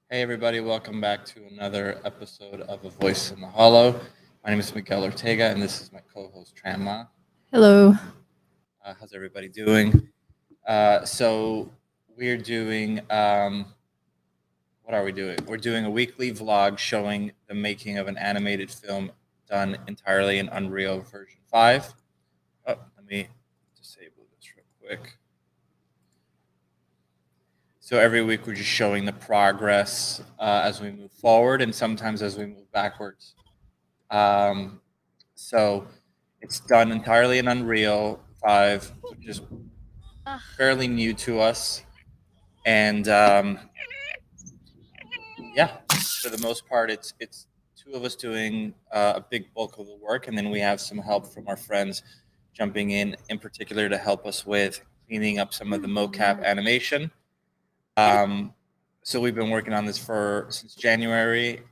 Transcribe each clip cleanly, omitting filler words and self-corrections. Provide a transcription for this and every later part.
Hey everybody, welcome back to another episode of A Voice in the Hollow. My name is Miguel Ortega and this is my co-host Tran. Hello. How's everybody doing? So we're doing, what are we doing? We're doing a weekly vlog showing the making of an animated film done entirely in Unreal version 5. Oh, let me disable this real quick. So every week we're just showing the progress as we move forward and sometimes as we move backwards. So it's done entirely in Unreal 5, which is fairly new to us. And yeah, for the most part, it's two of us doing a big bulk of the work, and then we have some help from our friends jumping in particular to help us with cleaning up some of the mocap animation. So we've been working on this since January.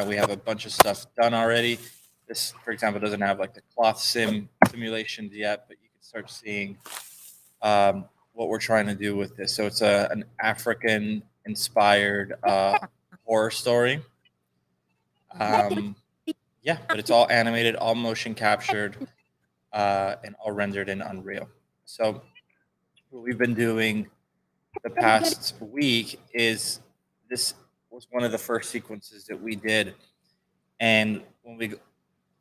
We have a bunch of stuff done already. This, for example, doesn't have like the cloth simulations yet, but you can start seeing what we're trying to do with this. So it's an African-inspired horror story. Yeah, but it's all animated, all motion captured, and all rendered in Unreal. So what we've been doing the past week is this was one of the first sequences that we did, and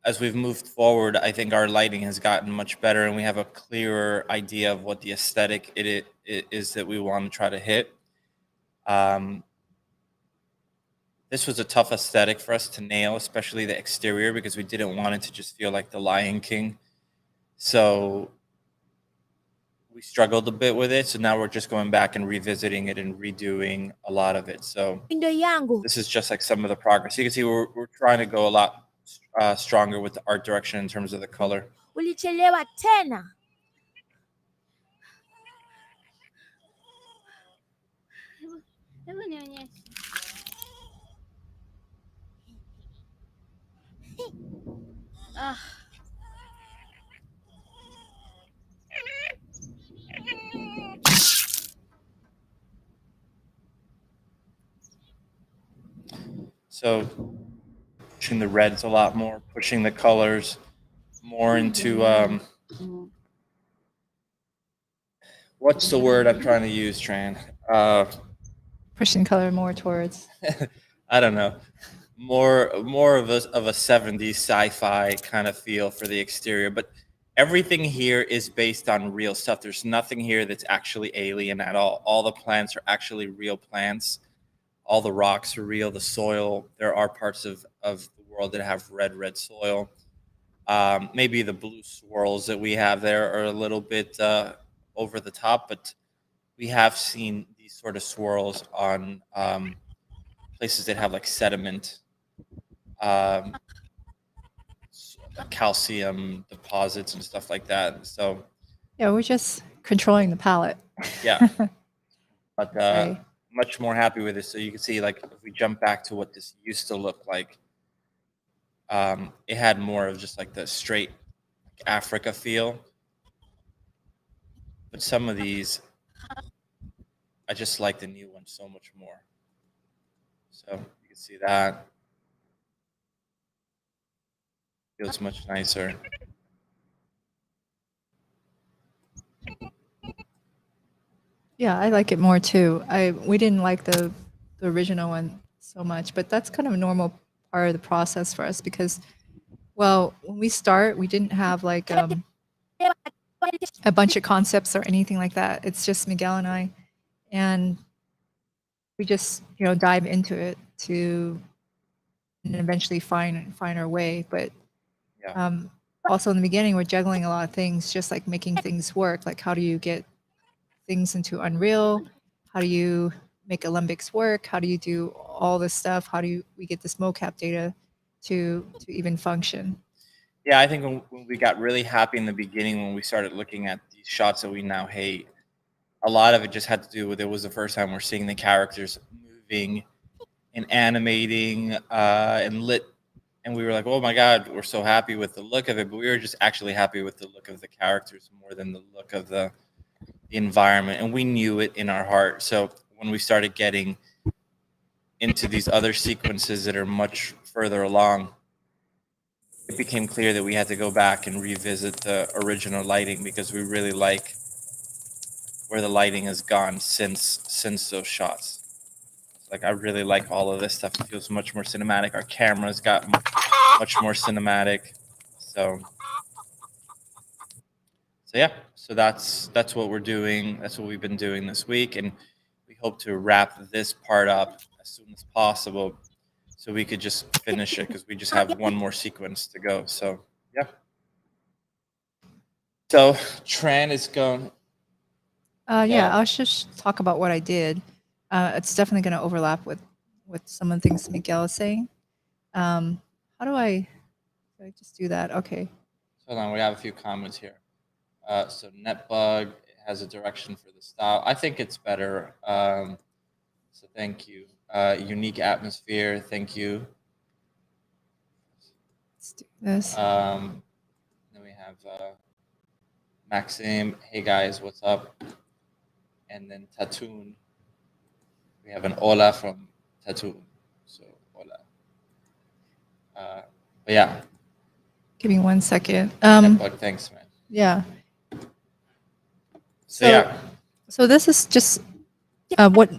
as we've moved forward, I think our lighting has gotten much better, and we have a clearer idea of what the aesthetic it is that we want to try to hit. This was a tough aesthetic for us to nail, especially the exterior, because we didn't want it to just feel like The Lion King. So we struggled a bit with it. So now we're just going back and revisiting it and redoing a lot of it. So this is just like some of the progress. You can see we're trying to go a lot stronger with the art direction in terms of the color. Ulichelewa tena. Hebu nionyeshe. So pushing the reds a lot more, pushing the colors more into what's the word I'm trying to use, Tran? Pushing color more towards. I don't know. More of a 70s sci-fi kind of feel for the exterior, but everything here is based on real stuff. There's nothing here that's actually alien at all. All the plants are actually real plants. All the rocks are real. The soil, there are parts of the world that have red soil. Maybe the blue swirls that we have there are a little bit over the top, but we have seen these sort of swirls on places that have like sediment, calcium deposits and stuff like that. So yeah, we're just controlling the palette. Yeah. But much more happy with it. So you can see, like, if we jump back to what this used to look like, it had more of just like the straight Africa feel. But some of these, I just like the new one so much more. So you can see that. Feels much nicer. Yeah, I like it more too. We didn't like the original one so much, but that's kind of a normal part of the process for us because, well, when we start, we didn't have like a bunch of concepts or anything like that. It's just Miguel and I, and we just dive into it and eventually find our way. But Yeah. Also in the beginning, we're juggling a lot of things, just like making things work. Like how do you get things into Unreal? How do you make Alembics work? How do you do all this stuff? How do we get this mocap data to even function? Yeah, I think when we got really happy in the beginning, when we started looking at these shots that we now hate, a lot of it just had to do with it was the first time we're seeing the characters moving and animating and lit. And we were like, oh my God, we're so happy with the look of it. But we were just actually happy with the look of the characters more than the look of the environment. And we knew it in our heart. So when we started getting into these other sequences that are much further along, it became clear that we had to go back and revisit the original lighting because we really like where the lighting has gone since those shots. Like, I really like all of this stuff. It feels much more cinematic. Our cameras got much more cinematic. So yeah, so that's what we're doing. That's what we've been doing this week, and we hope to wrap this part up as soon as possible, so we could just finish it because we just have one more sequence to go. So yeah. So Tran is going. Yeah, I'll just talk about what I did. It's definitely going to overlap with some of the things Miguel is saying. How do I just do that? Okay. Hold on, we have a few comments here. So Netbug has a direction for the style. I think it's better. So thank you. Unique atmosphere. Thank you. Let's do this. Then we have Maxim. Hey guys, what's up? And then Tatoon. We have an Ola from Tatoon. So Ola. But yeah. Give me 1 second. Netbug, thanks, man. Yeah. So yeah. So this is just what.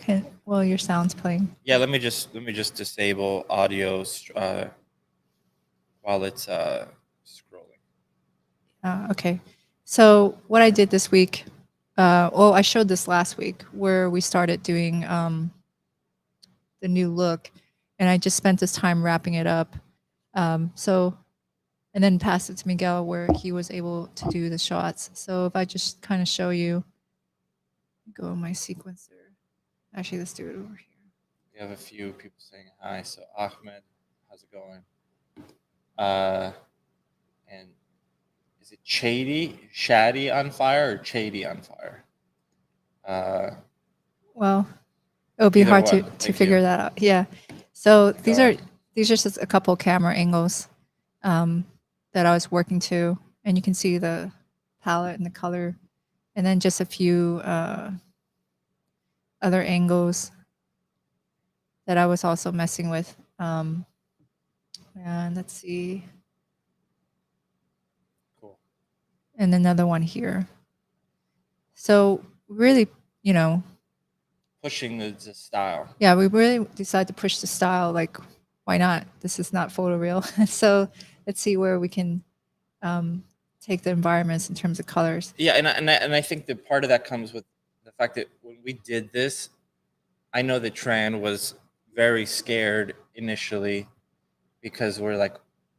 Okay. Well, your sound's playing. Yeah. Let me just disable audio while it's scrolling. Okay. So what I did this week, well, I showed this last week where we started doing the new look, and I just spent this time wrapping it up. And then passed it to Miguel where he was able to do the shots. So if I just kind of show you, go in my sequencer. Actually, let's do it over here. We have a few people saying hi. So Ahmed, how's it going? And is it Shady on fire or Chady on fire? Well, it'll be hard one. to figure that out. Yeah. So these are on. just a couple camera angles that I was working to, and you can see the palette and the color, and then just a few other angles that I was also messing with. And let's see. Cool. And another one here. So really, pushing the style. Yeah, we really decided to push the style. Like, why not? This is not photoreal. So let's see where we can take the environments in terms of colors. Yeah, and I think that part of that comes with the fact that when we did this, I know that Tran was very scared initially because we're like,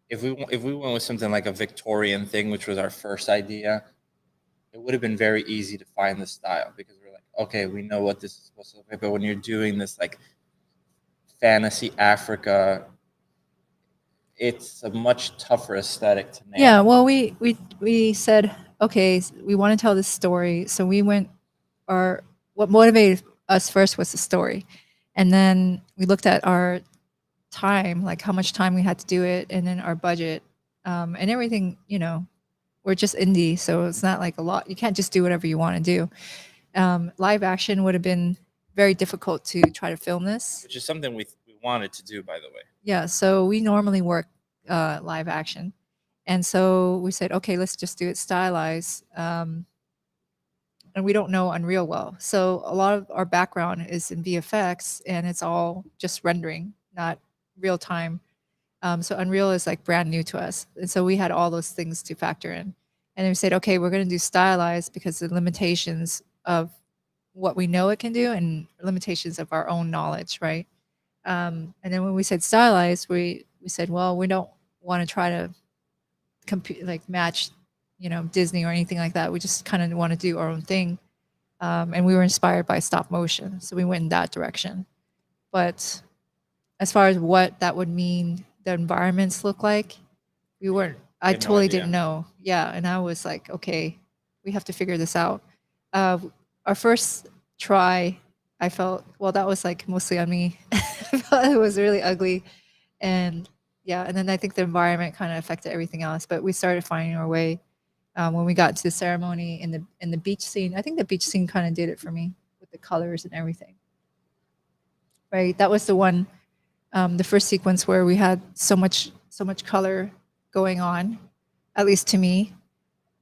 if we went with something like a Victorian thing, which was our first idea, it would have been very easy to find the style because we're like, okay, we know what this is supposed to look like. But when you're doing this like fantasy Africa, it's a much tougher aesthetic to nail. Yeah, well, we said, okay, we want to tell this story. So we went, what motivated us first was the story. And then we looked at our time, like how much time we had to do it, and then our budget, and everything, we're just indie. So it's not like a lot. You can't just do whatever you want to do. Live action would have been very difficult to try to film this. Which is something we wanted to do, by the way. Yeah, so we normally work live action. And so we said, okay, let's just do it stylized. And we don't know Unreal well. So a lot of our background is in VFX, and it's all just rendering, not real time. So Unreal is like brand new to us. And so we had all those things to factor in. And then we said, okay, we're going to do stylized because the limitations of what we know it can do and limitations of our own knowledge, right? And then when we said stylized, we said, well, we don't want to try to match, Disney or anything like that. We just kind of want to do our own thing. And we were inspired by stop motion. So we went in that direction. But as far as what that would mean, the environments look like, I totally didn't know. Yeah. And I was like, okay, we have to figure this out. Our first try, I felt, well, that was like mostly on me. I felt it was really ugly. And yeah, and then I think the environment kind of affected everything else. But we started finding our way when we got to the ceremony in the beach scene. I think the beach scene kind of did it for me with the colors and everything. right? That was the one, the first sequence where we had so much color going on, at least to me.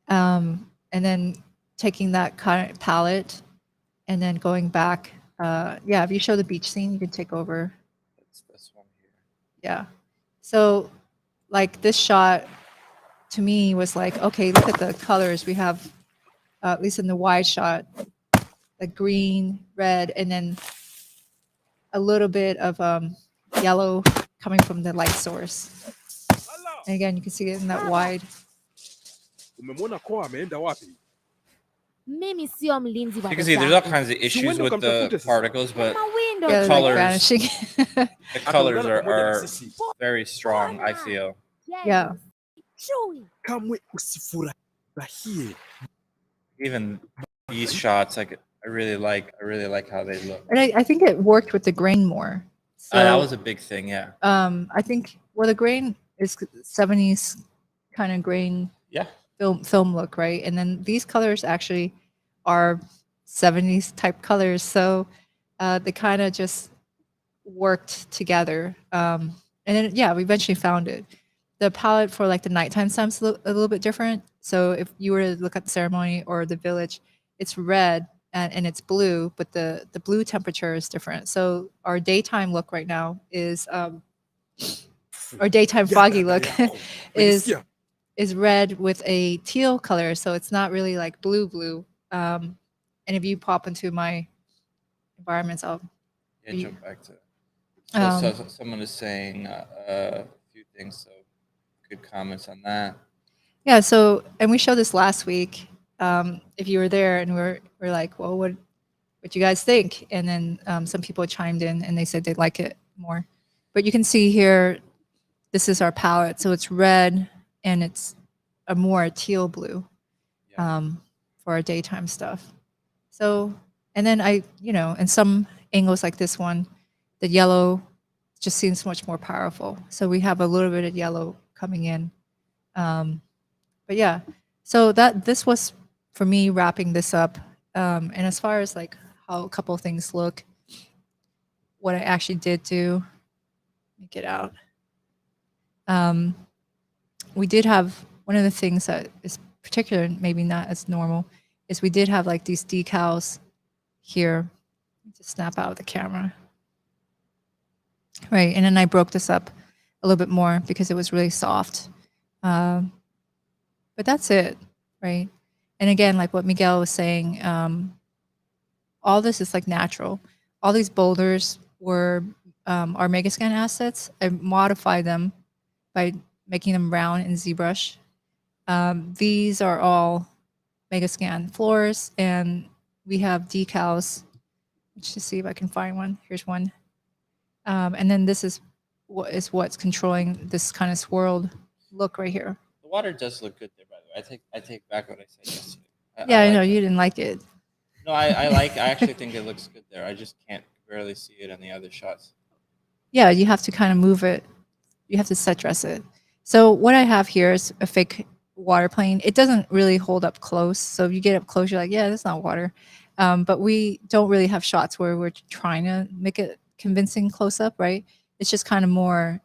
And then taking that palette and then going back. Yeah, if you show the beach scene, you can take over. That's this one here. Yeah. So like this shot to me was like, okay, look at the colors. We have, at least in the wide shot, the green, red, and then a little bit of yellow coming from the light source. And again, you can see it in that wide. Umemwona Koa ameenda wapi? Mimi sio mlinzi wa You can see there's all wenzangu. kinds of issues with the particles, but Mawindo Yeah, tu. like colors. vanishing. the colors Ataungana pamoja na are sisi. very strong, I feel. Yes. Yeah. Chui. Kamwe usifurahie. Even these shots, like I really like how they look. And I think it worked with the grain more. So That was a big thing, yeah. I think, well, the grain is 70s kind of grain Yeah. film look, right? And then these colors actually are 70s type colors. So they kind of just worked together. And then, yeah, we eventually found it. The palette for like the nighttime time's a little bit different. So if you were to look at the ceremony or the village, it's red and it's blue, but the blue temperature is different. So our daytime look right now is, our daytime foggy look is red with a teal color. So it's not really like blue. And if you pop into my environments, I'll Jump back to. So someone is saying a few things. So good comments on that. Yeah. So, and we showed this last week. If you were there, and we're like, well, what you guys think? And then some people chimed in and they said they like it more. But you can see here, this is our palette. So it's red and it's a more teal blue for our daytime stuff. So, and then in some angles like this one, the yellow just seems much more powerful. So we have a little bit of yellow coming in. But yeah, so this was for me wrapping this up. And as far as like how a couple of things look, what I actually did do, let me get out. We did have one of the things that is particular, maybe not as normal, is we did have like these decals here. Just snap out of the camera. Right, and then I broke this up a little bit more because it was really soft. But that's it, right? And again, like what Miguel was saying, all this is like natural. All these boulders were our Megascan assets. I modified them by making them round in ZBrush. These are all Megascan floors, and we have decals. Let's just see if I can find one. Here's one. And then this is what's controlling this kind of swirled look right here. The water does look good there, by the way. I take back what I said yesterday. I know you didn't like it. No, I actually think it looks good there. I just can't barely see it on the other shots. Yeah, you have to kind of move it. You have to set dress it. So what I have here is a fake water plane. It doesn't really hold up close. So if you get up close, you're like, yeah, that's not water. But we don't really have shots where we're trying to make it convincing close up, right? It's just kind of more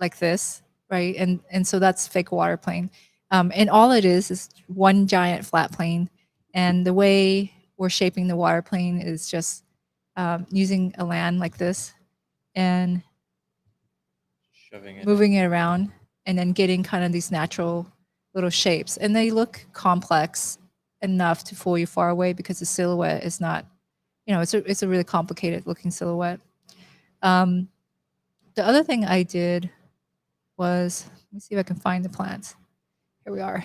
like this, right? And so that's fake water plane. And all it is one giant flat plane. And the way we're shaping the water plane is just using a land like this and moving it around and then getting kind of these natural little shapes. And they look complex enough to fool you far away because the silhouette is not, it's a really complicated looking silhouette. The other thing I did was, let me see if I can find the plants. Here we are.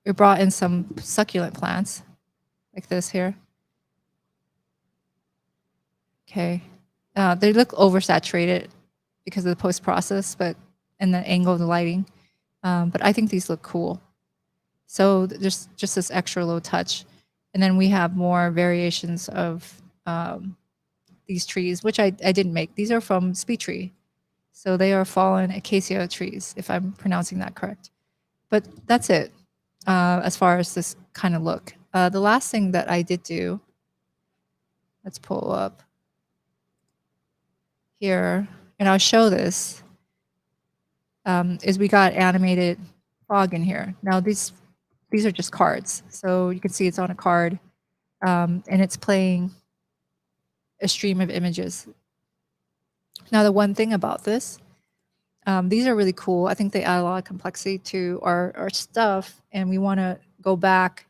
We brought in some succulent plants like this here. Okay. They look oversaturated because of the post-process, and the angle of the lighting. But I think these look cool. So there's just this extra low touch. And then we have more variations of these trees, which I didn't make. These are from Speed Tree. So they are fallen acacia trees, if I'm pronouncing that correct. But that's it as far as this kind of look. The last thing that I did do, let's pull up here, and I'll show this, is we got animated fog in here. Now these are just cards. So you can see it's on a card, and it's playing a stream of images. Now the one thing about this, these are really cool. I think they add a lot of complexity to our stuff, and we want to go back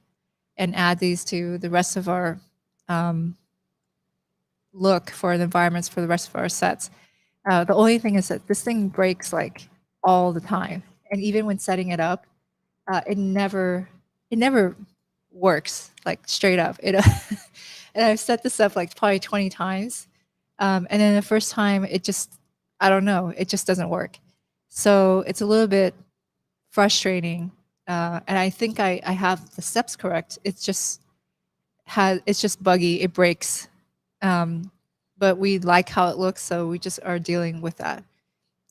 and add these to the rest of our look for the environments for the rest of our sets. The only thing is that this thing breaks like all the time, and even when setting it up, it never works like straight up. It and I've set this up like probably 20 times, and then the first time it just, I don't know, it just doesn't work. So it's a little bit frustrating, and I think I have the steps correct. It's just buggy. It breaks, but we like how it looks, so we just are dealing with that.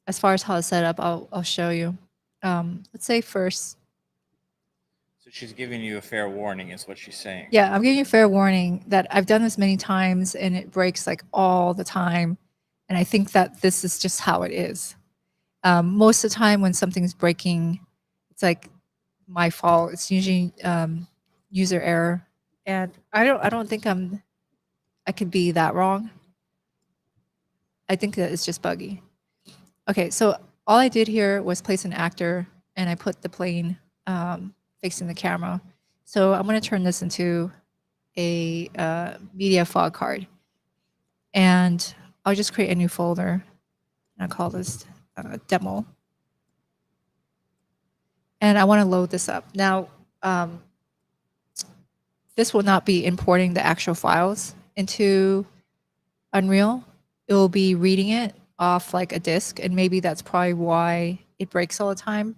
As far as how it's set up, I'll show you. Let's say first. So she's giving you a fair warning, is what she's saying. Yeah, I'm giving you a fair warning that I've done this many times and it breaks like all the time. And I think that this is just how it is. Most of the time when something's breaking, it's like my fault. It's usually user error. And I don't think I could be that wrong. I think that it's just buggy. Okay, so all I did here was place an actor and I put the plane facing the camera. So I'm going to turn this into a media fog card. And I'll just create a new folder. And I'll call this demo. And I want to load this up. Now, this will not be importing the actual files into Unreal. It will be reading it off like a disk. And maybe that's probably why it breaks all the time,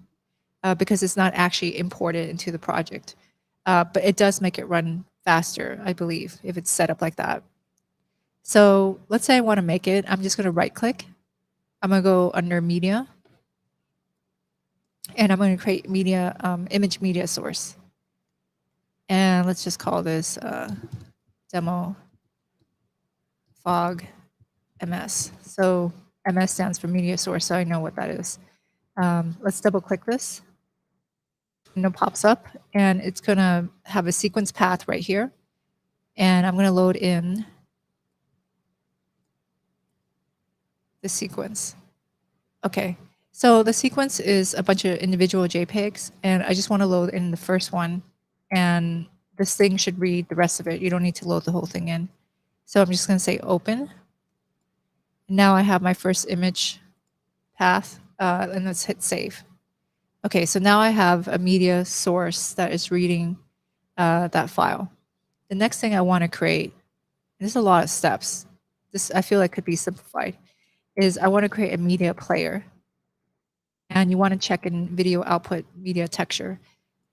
because it's not actually imported into the project. But it does make it run faster, I believe, if it's set up like that. So let's say I want to make it. I'm just going to right click. I'm going to go under media. And I'm going to create media, image media source. And let's just call this demo fog MS. So MS stands for media source, so I know what that is. Let's double click this. Window pops up and it's going to have a sequence path right here. And I'm going to load in the sequence. Okay, so the sequence is a bunch of individual JPEGs, and I just want to load in the first one, and this thing should read the rest of it. You don't need to load the whole thing in. So I'm just going to say open. Now I have my first image path, and let's hit save. Okay, so now I have a media source that is reading that file. The next thing I want to create, there's a lot of steps. This I feel like could be simplified, is I want to create a media player. And you want to check in video output media texture.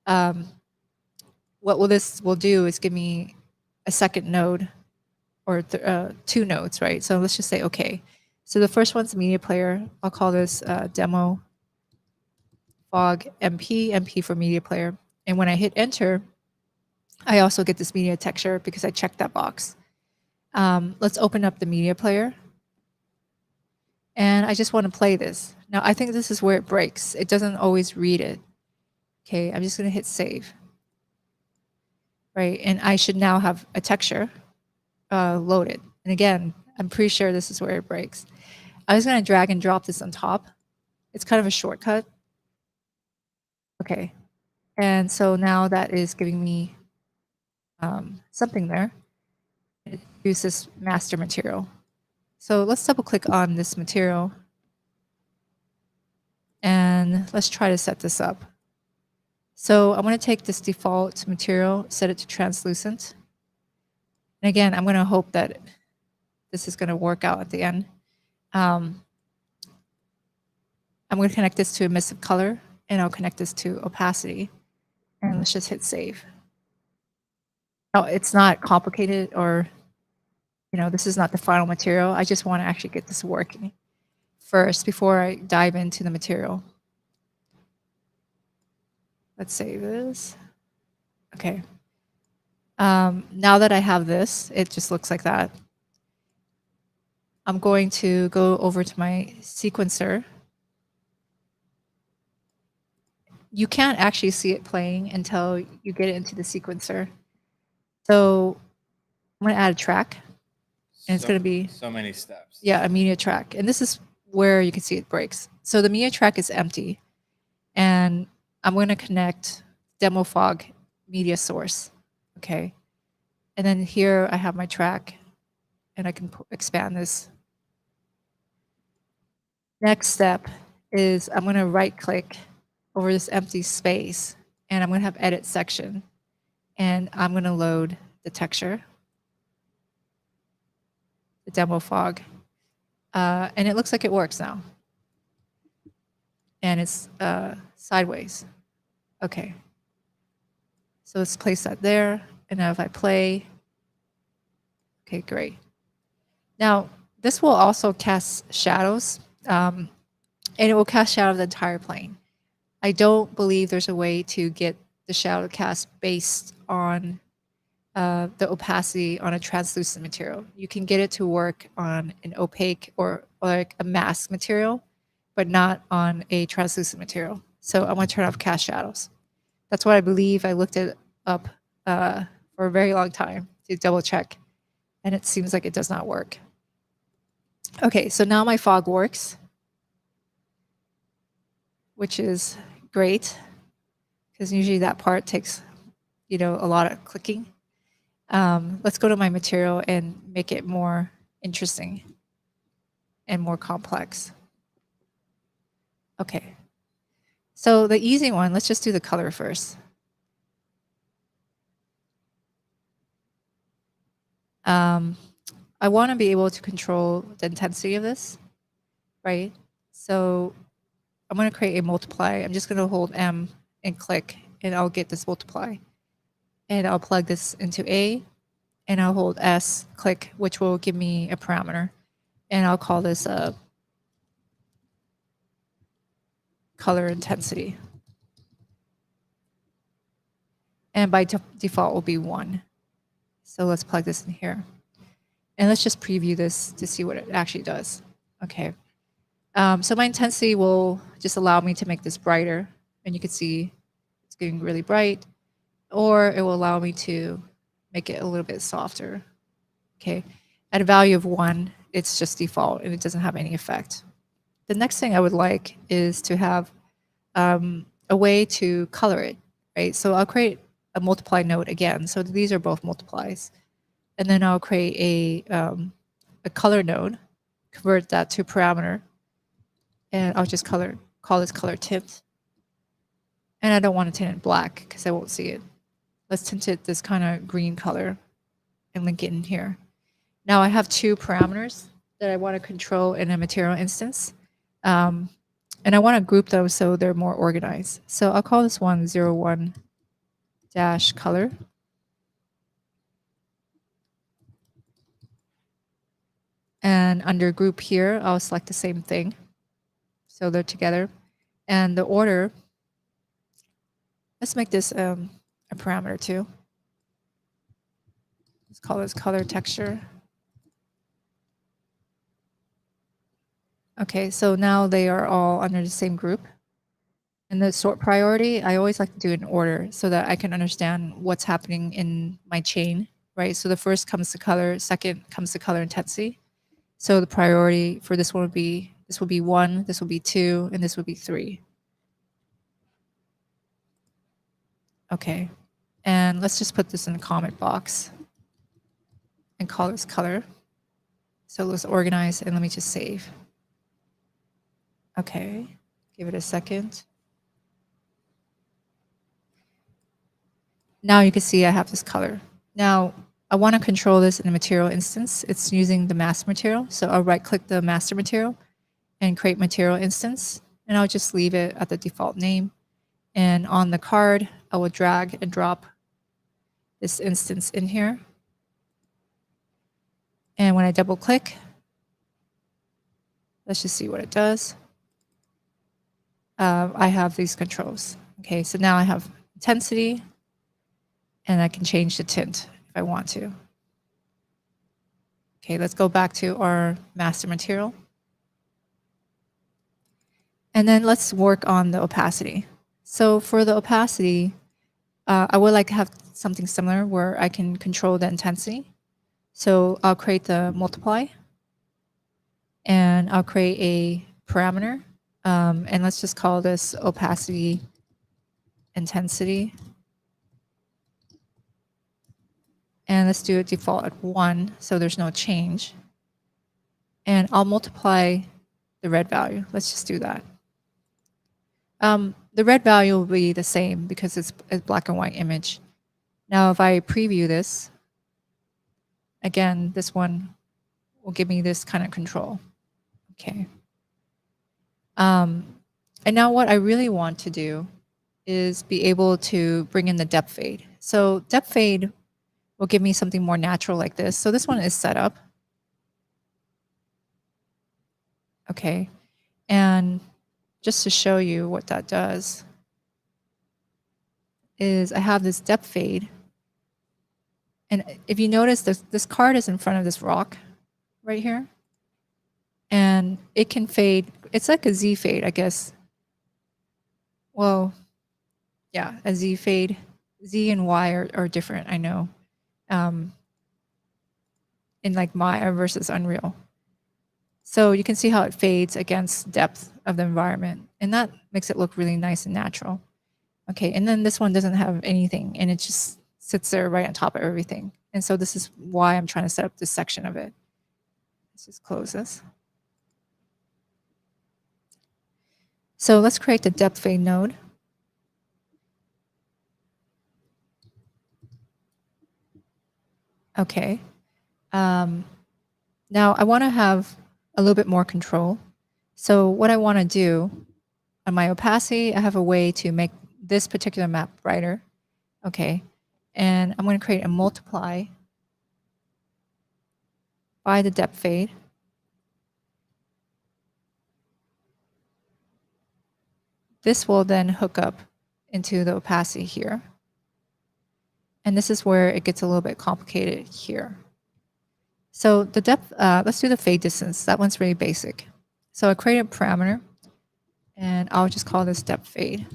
What this will do is give me a second node or two nodes, right? So let's just say okay. So the first one's media player. I'll call this demo fog MP for media player. And when I hit enter, I also get this media texture because I checked that box. Let's open up the media player. And I just want to play this. Now, I think this is where it breaks. It doesn't always read it. Okay, I'm just going to hit save. Right, and I should now have a texture loaded. And again, I'm pretty sure this is where it breaks. I was going to drag and drop this on top. It's kind of a shortcut. Okay, and so now that is giving me something there. Use this master material. So let's double click on this material and let's try to set this up. So I'm going to take this default material, set it to translucent. And again, I'm going to hope that this is going to work out at the end. I'm going to connect this to emissive color and I'll connect this to opacity. And let's just hit save. Now, it's not complicated or this is not the final material. I just want to actually get this working first before I dive into the material. Let's save this. Okay. Now that I have this, it just looks like that. I'm going to go over to my sequencer. You can't actually see it playing until you get it into the sequencer. So I'm going to add a track, and it's going to be so many steps. a media track. And this is where you can see it breaks. So the media track is empty, and I'm going to connect demo fog media source. Okay. And then here I have my track, and I can expand this. Next step is I'm going to right click over this empty space, and I'm going to have edit section, and I'm going to load the texture, the demo fog, and it looks like it works now. And it's sideways. Okay. So let's place that there. And now if I play, okay, great. Now, this will also cast shadows, and it will cast shadow of the entire plane. I don't believe there's a way to get the shadow cast based on the opacity on a translucent material. You can get it to work on an opaque or like a mask material, but not on a translucent material. So I'm going to turn off cast shadows. That's what I believe. I looked it up for a very long time to double check, and it seems like it does not work. Okay, so now my fog works, which is great because usually that part takes, a lot of clicking. Let's go to my material and make it more interesting and more complex. Okay. So the easy one, let's just do the color first. I want to be able to control the intensity of this, right? So I'm going to create a multiply. I'm just going to hold M and click, and I'll get this multiply. And I'll plug this into A, and I'll hold S, click, which will give me a parameter. And I'll call this a color intensity. And by default will be 1. So let's plug this in here. And let's just preview this to see what it actually does. Okay. So my intensity will just allow me to make this brighter. And you can see it's getting really bright. Or it will allow me to make it a little bit softer. Okay. At a value of 1, it's just default and it doesn't have any effect. The next thing I would like is to have a way to color it, right? So I'll create a multiply node again. So these are both multiplies. And then I'll create a color node, convert that to parameter, and I'll just call this color tint. And I don't want to tint it black because I won't see it. Let's tint it this kind of green color and link it in here. Now I have 2 parameters that I want to control in a material instance. And I want to group them so they're more organized. So I'll call this one 01 dash color. And under group here, I'll select the same thing. So they're together. And the order, let's make this a parameter too. Let's call this color texture. Okay, so now they are all under the same group. And the sort priority, I always like to do it in order so that I can understand what's happening in my chain, right? So the first comes the color, second comes the color intensity. So the priority for this one would be, this will be 1, this will be 2, and this would be 3. Okay, and let's just put this in a comment box and call this color. So let's organize and let me just save. Okay, give it a second. Now you can see I have this color. Now I want to control this in a material instance. It's using the master material. So I'll right click the master material and create material instance. And I'll just leave it at the default name. And on the card, I will drag and drop this instance in here. And when I double click, let's just see what it does. I have these controls. Okay, so now I have intensity, and I can change the tint if I want to. Okay, let's go back to our master material. And then let's work on the opacity. So for the opacity, I would like to have something similar where I can control the intensity. So I'll create the multiply and I'll create a parameter. And let's just call this opacity intensity. And let's do a default at 1 so there's no change. And I'll multiply the red value. Let's just do that. The red value will be the same because it's a black and white image. Now, if I preview this, again, this one will give me this kind of control. Okay. And now what I really want to do is be able to bring in the depth fade. So depth fade will give me something more natural like this. So this one is set up. Okay. And just to show you what that does is I have this depth fade. And if you notice, this card is in front of this rock right here. And it can fade. It's like a Z fade, I guess. Well, yeah, a Z fade. Z and Y are different, I know. In like Maya versus Unreal. So you can see how it fades against depth of the environment. And that makes it look really nice and natural. Okay, and then this one doesn't have anything and it just sits there right on top of everything. And so this is why I'm trying to set up this section of it. Let's just close this. So let's create the depth fade node. Okay. Now I want to have a little bit more control. So what I want to do on my opacity, I have a way to make this particular map brighter. Okay. And I'm going to create a multiply by the depth fade. This will then hook up into the opacity here. And this is where it gets a little bit complicated here. So the depth, let's do the fade distance. That one's really basic. So I create a parameter and I'll just call this depth fade.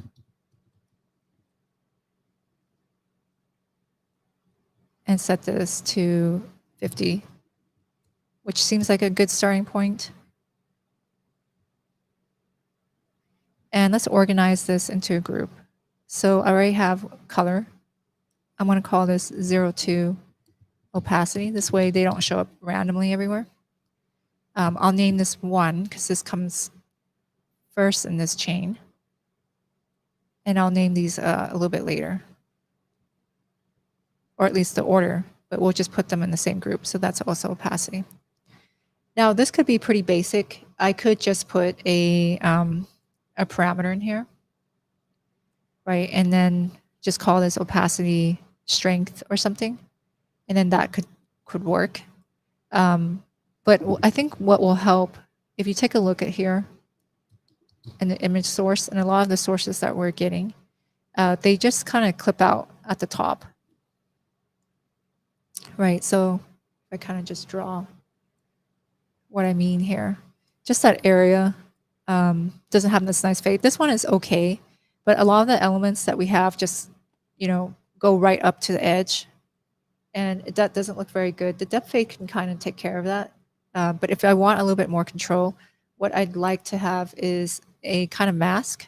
And set this to 50, which seems like a good starting point. And let's organize this into a group. So I already have color. I'm going to call this 02 opacity. This way they don't show up randomly everywhere. I'll name this 1 because this comes first in this chain. And I'll name these a little bit later. Or at least the order, but we'll just put them in the same group. So that's also opacity. Now this could be pretty basic. I could just put a parameter in here, right? And then just call this opacity strength or something. And then that could work. But I think what will help, if you take a look at here in the image source, and a lot of the sources that we're getting, they just kind of clip out at the top. Right, so I kind of just draw what I mean here. Just that area doesn't have this nice fade. This one is okay, but a lot of the elements that we have just, go right up to the edge. And that doesn't look very good. The depth fade can kind of take care of that. But if I want a little bit more control, what I'd like to have is a kind of mask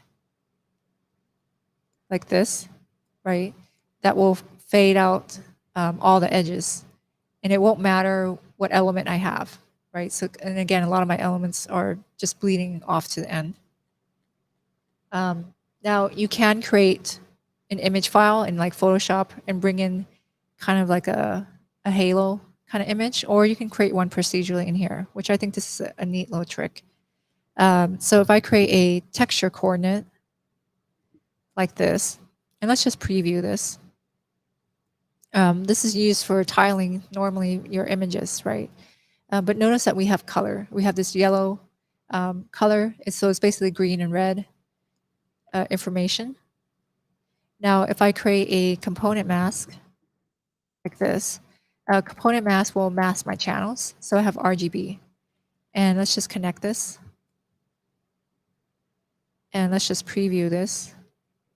like this, right? That will fade out all the edges. And it won't matter what element I have, right? So, and again, a lot of my elements are just bleeding off to the end. Now you can create an image file in like Photoshop and bring in kind of like a halo kind of image, or you can create one procedurally in here, which I think this is a neat little trick. So if I create a texture coordinate like this, and let's just preview this. This is used for tiling normally your images, right? But notice that we have color. We have this yellow color. So it's basically green and red information. Now, if I create a component mask like this, component mask will mask my channels. So I have RGB. And let's just connect this. And let's just preview this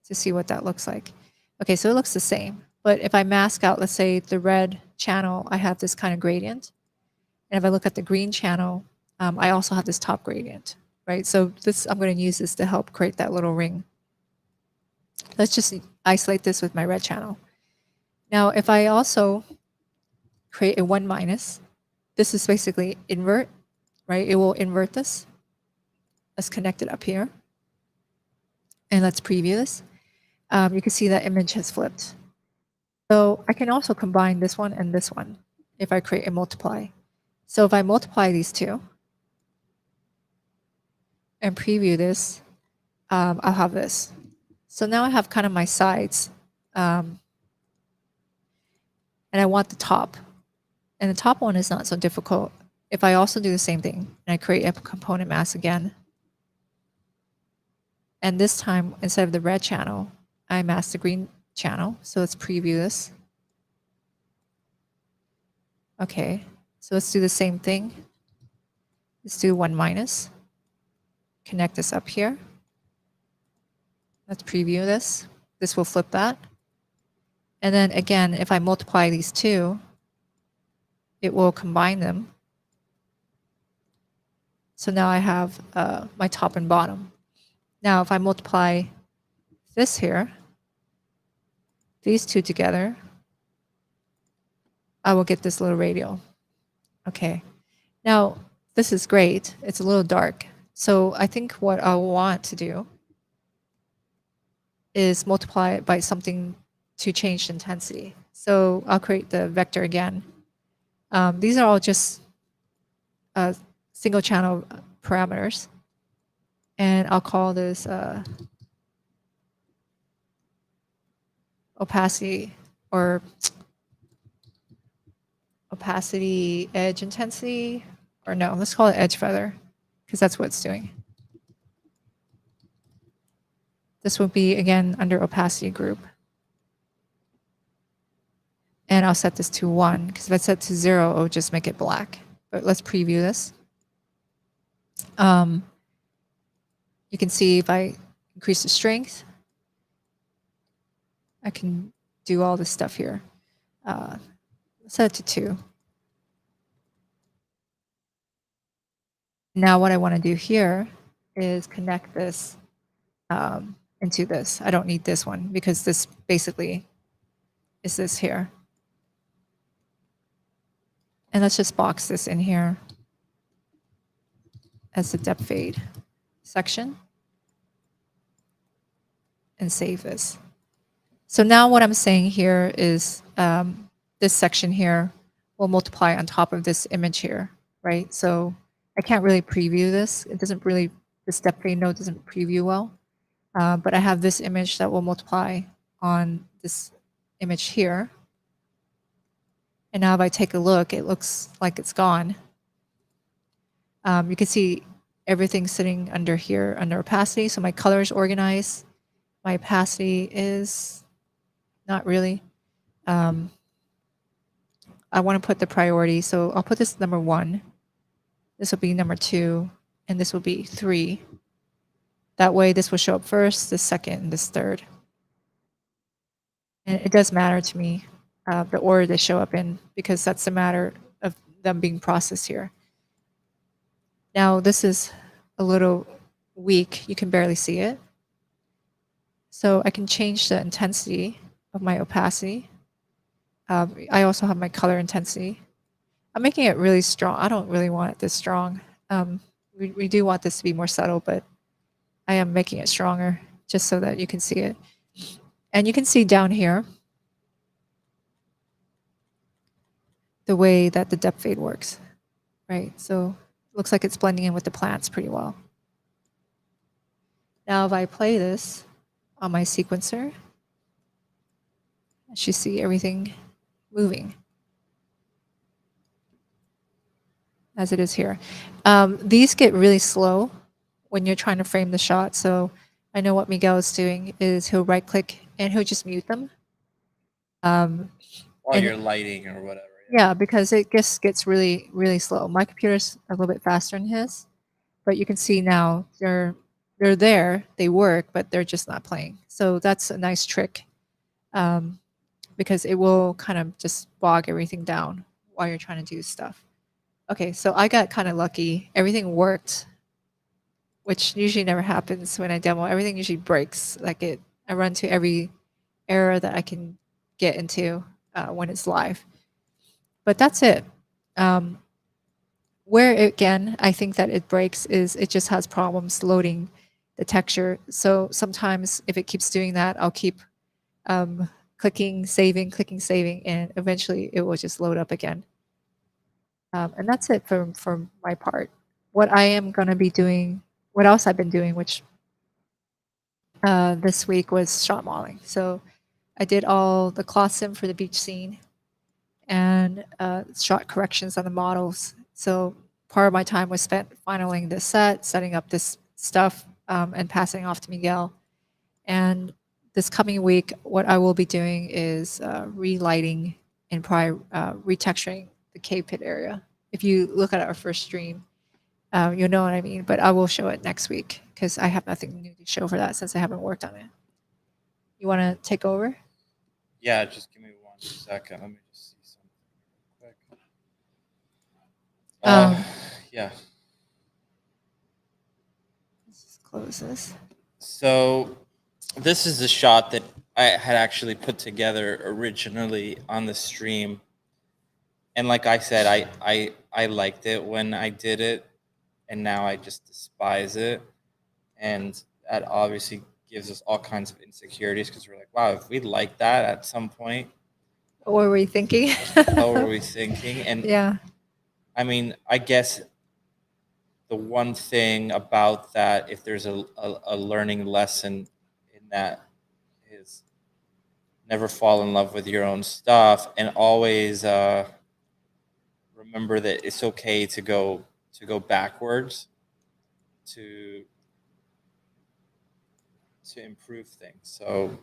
to see what that looks like. Okay, so it looks the same. But if I mask out, let's say the red channel, I have this kind of gradient. And if I look at the green channel, I also have this top gradient, right? So this, I'm going to use this to help create that little ring. Let's just isolate this with my red channel. Now, if I also create a 1-, this is basically invert, right? It will invert this. Let's connect it up here. And let's preview this. You can see that image has flipped. So I can also combine this one and this one if I create a multiply. So if I multiply these two and preview this, I'll have this. So now I have kind of my sides. And I want the top. And the top one is not so difficult. If I also do the same thing and I create a component mask again, and this time, instead of the red channel, I mask the green channel. So let's preview this. Okay, so let's do the same thing. Let's do 1-. Connect this up here. Let's preview this. This will flip that. And then again, if I multiply these two, it will combine them. So now I have my top and bottom. Now, if I multiply this here, these two together, I will get this little radial. Okay. Now, this is great. It's a little dark. So I think what I want to do is multiply it by something to change the intensity. So I'll create the vector again. These are all just single channel parameters. And I'll call this opacity or opacity edge intensity, or no, let's call it edge feather because that's what it's doing. This will be again under opacity group. And I'll set this to 1 because if I set to 0, it'll just make it black. But let's preview this. You can see if I increase the strength, I can do all this stuff here. Set it to 2. Now what I want to do here is connect this into this. I don't need this one because this basically is this here. And let's just box this in here as the depth fade section and save this. So now what I'm saying here is this section here will multiply on top of this image here, right? So I can't really preview this. It doesn't really, this depth fade node doesn't preview well. But I have this image that will multiply on this image here. And now if I take a look, it looks like it's gone. You can see everything sitting under here, under opacity. So my color is organized. My opacity is not really. I want to put the priority. So I'll put this number 1. This will be number 2. And this will be 3. That way this will show up first, this second, and this third. And it does matter to me the order they show up in because that's a matter of them being processed here. Now this is a little weak. You can barely see it. So I can change the intensity of my opacity. I also have my color intensity. I'm making it really strong. I don't really want it this strong. We do want this to be more subtle, but I am making it stronger just so that you can see it. And you can see down here the way that the depth fade works, right? So it looks like it's blending in with the plants pretty well. Now if I play this on my sequencer, I should see everything moving as it is here. These get really slow when you're trying to frame the shot. So I know what Miguel is doing is he'll right click and he'll just mute them. While you're lighting or whatever. Yeah, because it just gets really, really slow. My computer's a little bit faster than his, but you can see now they're there, they work, but they're just not playing. So that's a nice trick, because it will kind of just bog everything down while you're trying to do stuff. Okay, so I got kind of lucky. Everything worked, which usually never happens when I demo. Everything usually breaks. I run to every error that I can get into when it's live. But that's it. Um, where again, I think that it breaks is it just has problems loading the texture. So sometimes if it keeps doing that, I'll keep clicking, saving, and eventually it will just load up again. And that's it from my part. What I am going to be doing, what else I've been doing, which this week was shot modeling. So I did all the cloth sim for the beach scene and shot corrections on the models. So part of my time was spent finaling the set, setting up this stuff, and passing off to Miguel. And this coming week, what I will be doing is relighting and probably retexturing the cave pit area. If you look at our first stream, you'll know what I mean. But I will show it next week because I have nothing new to show for that since I haven't worked on it. You want to take over? Yeah, just give me 1 second. Let me just see something quick. Yeah. Let's just close this. So this is a shot that I had actually put together originally on the stream. And like I said, I liked it when I did it, and now I just despise it. And that obviously gives us all kinds of insecurities because we're like, wow, if we like that at some point, What were we thinking? how were we thinking? And Yeah. I mean, I guess the one thing about that, if there's a learning lesson in that, is never fall in love with your own stuff, and always remember that it's okay to go backwards to improve things. So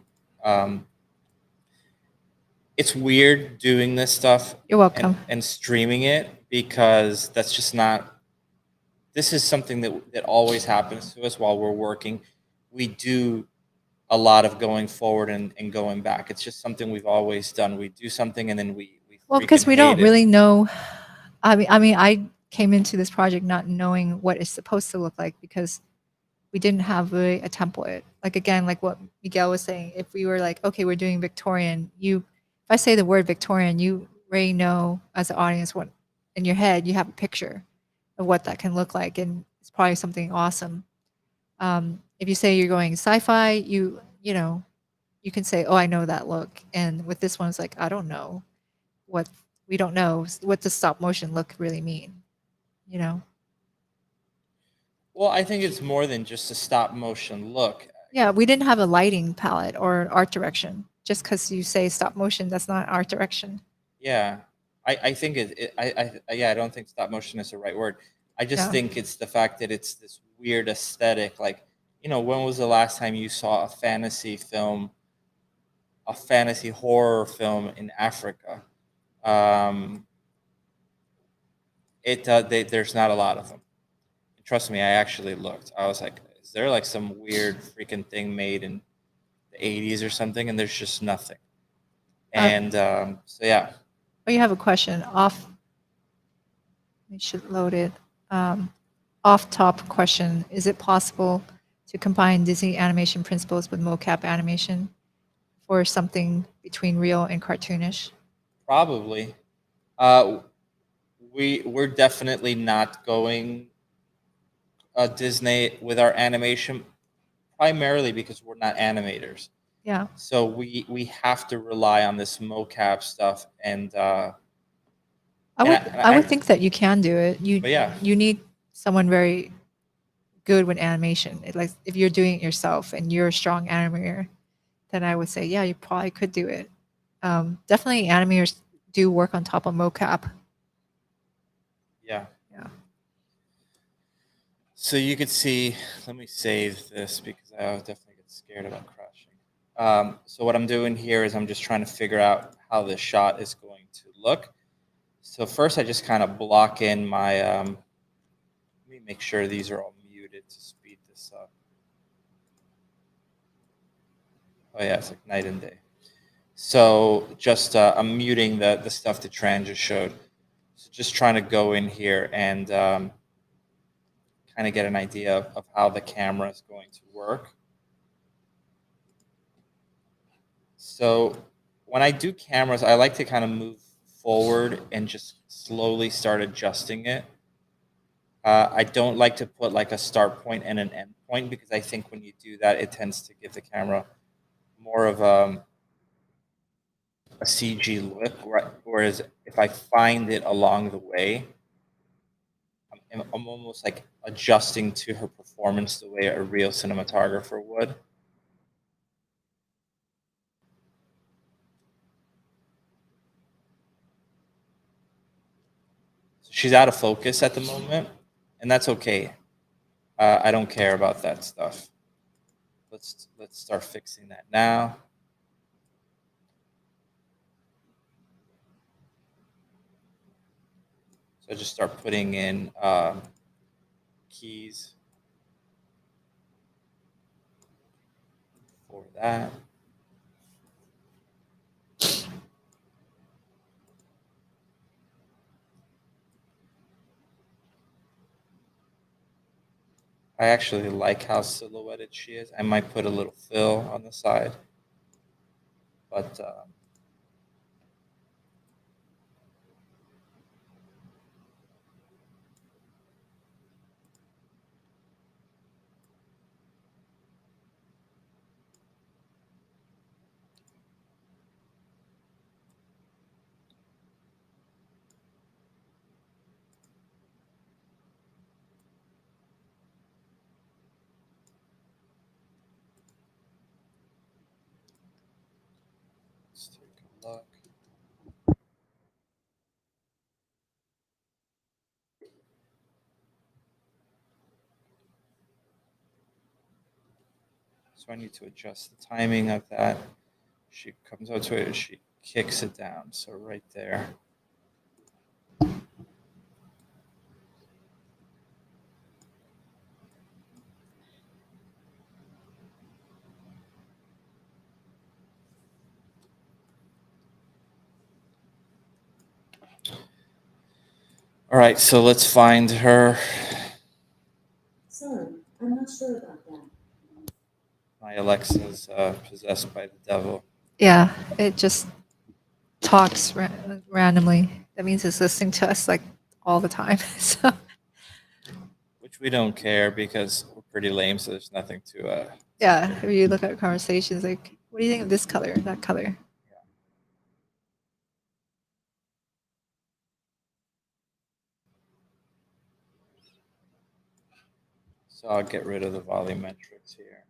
it's weird doing this stuff. You're welcome. And streaming it, because that's just not. This is something that always happens to us while we're working. We do a lot of going forward and going back. It's just something we've always done. We do something and then we Well, because we freaking don't hate it. really know. I mean, I came into this project not knowing what it's supposed to look like because we didn't have really a template. Like again, like what Miguel was saying, if we were like, okay, we're doing Victorian, if I say the word Victorian, you already know as an audience what in your head you have a picture of what that can look like, and it's probably something awesome. If you say you're going sci-fi, you know, you can say, oh, I know that look. And with this one, it's like, I don't know what we don't know what does stop motion look really mean, you know? Well, I think it's more than just a stop motion look. Yeah, we didn't have a lighting palette or art direction. Just because you say stop motion, that's not art direction. Yeah, I think I don't think stop motion is the right word. I just Yeah. think it's the fact that it's this weird aesthetic. Like, you know, when was the last time you saw a fantasy film, a fantasy horror film in Africa? There's not a lot of them. Trust me, I actually looked. I was like, is there like some weird freaking thing made in the 80s or something? And there's just nothing. And so, yeah. Oh, you have a question off. We should load it. Off top question: is it possible to combine Disney animation principles with mocap animation for something between real and cartoonish? Probably. We're definitely not going Disney with our animation, primarily because we're not animators. Yeah. So we have to rely on this mocap stuff, and I would think that you can do it. But yeah. You need someone very good with animation. Like if you're doing it yourself and you're a strong animator, then I would say, yeah, you probably could do it. Definitely animators do work on top of mocap. Yeah. Yeah. So you could see, let me save this because I definitely get scared about crashing. So what I'm doing here is I'm just trying to figure out how this shot is going to look. So first I just kind of block in my, let me make sure these are all muted to speed this up. Oh yeah, it's like night and day. So just I'm muting the stuff that Tran just showed. So just trying to go in here and kind of get an idea of how the camera is going to work. So when I do cameras, I like to kind of move forward and just slowly start adjusting it. I don't like to put like a start point and an end point, because I think when you do that, it tends to give the camera more of a CG look. Whereas if I find it along the way, I'm almost like adjusting to her performance the way a real cinematographer would. So she's out of focus at the moment, and that's okay. I don't care about that stuff. Let's start fixing that now. So just start putting in keys for that. I actually like how silhouetted she is. I might put a little fill on the side, but let's take a look. So I need to adjust the timing of that. She comes out to it and she kicks it down. So right there. All right, so let's find her. Sorry, I'm not sure about that. My Alexa's possessed by the devil. Yeah, it just talks randomly. That means it's listening to us like all the time. So Which we don't care because we're pretty lame, so there's nothing to. yeah, if you look at conversations, like, what do you think of this color, that color? So I'll get rid of the volumetrics here.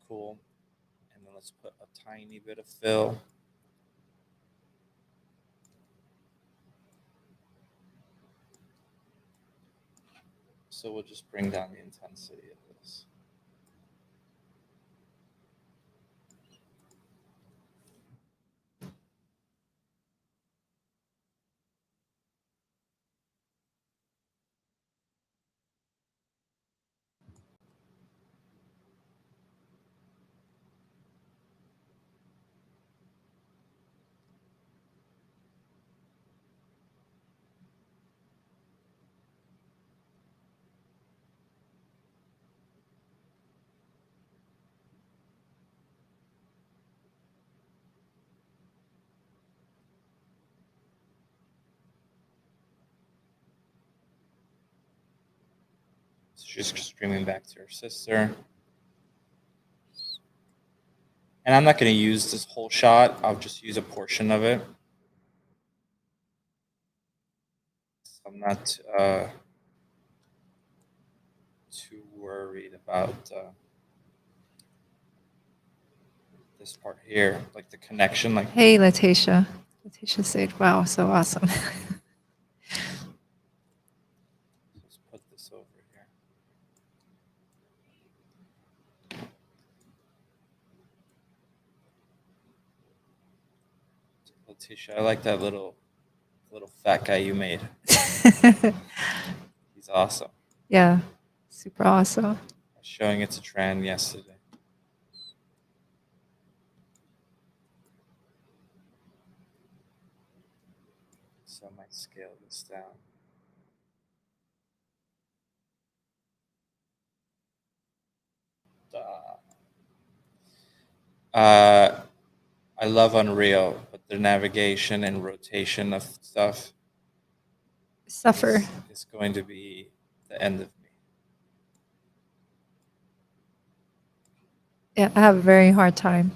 Cool. And then let's put a tiny bit of fill. So we'll just bring down the intensity of this. So she's streaming back to her sister. And I'm not going to use this whole shot. I'll just use a portion of it. I'm not too worried about this part here, like the connection. Like, Hey, Letitia. Letitia said, wow, so awesome. let's put this over here. Letitia, I like that little fat guy you made. He's awesome. Yeah, super awesome. I was showing it to Tran yesterday. So I might scale this down. I love Unreal, but the navigation and rotation of stuff Suffer. is going to be the end of me. Yeah, I have a very hard time.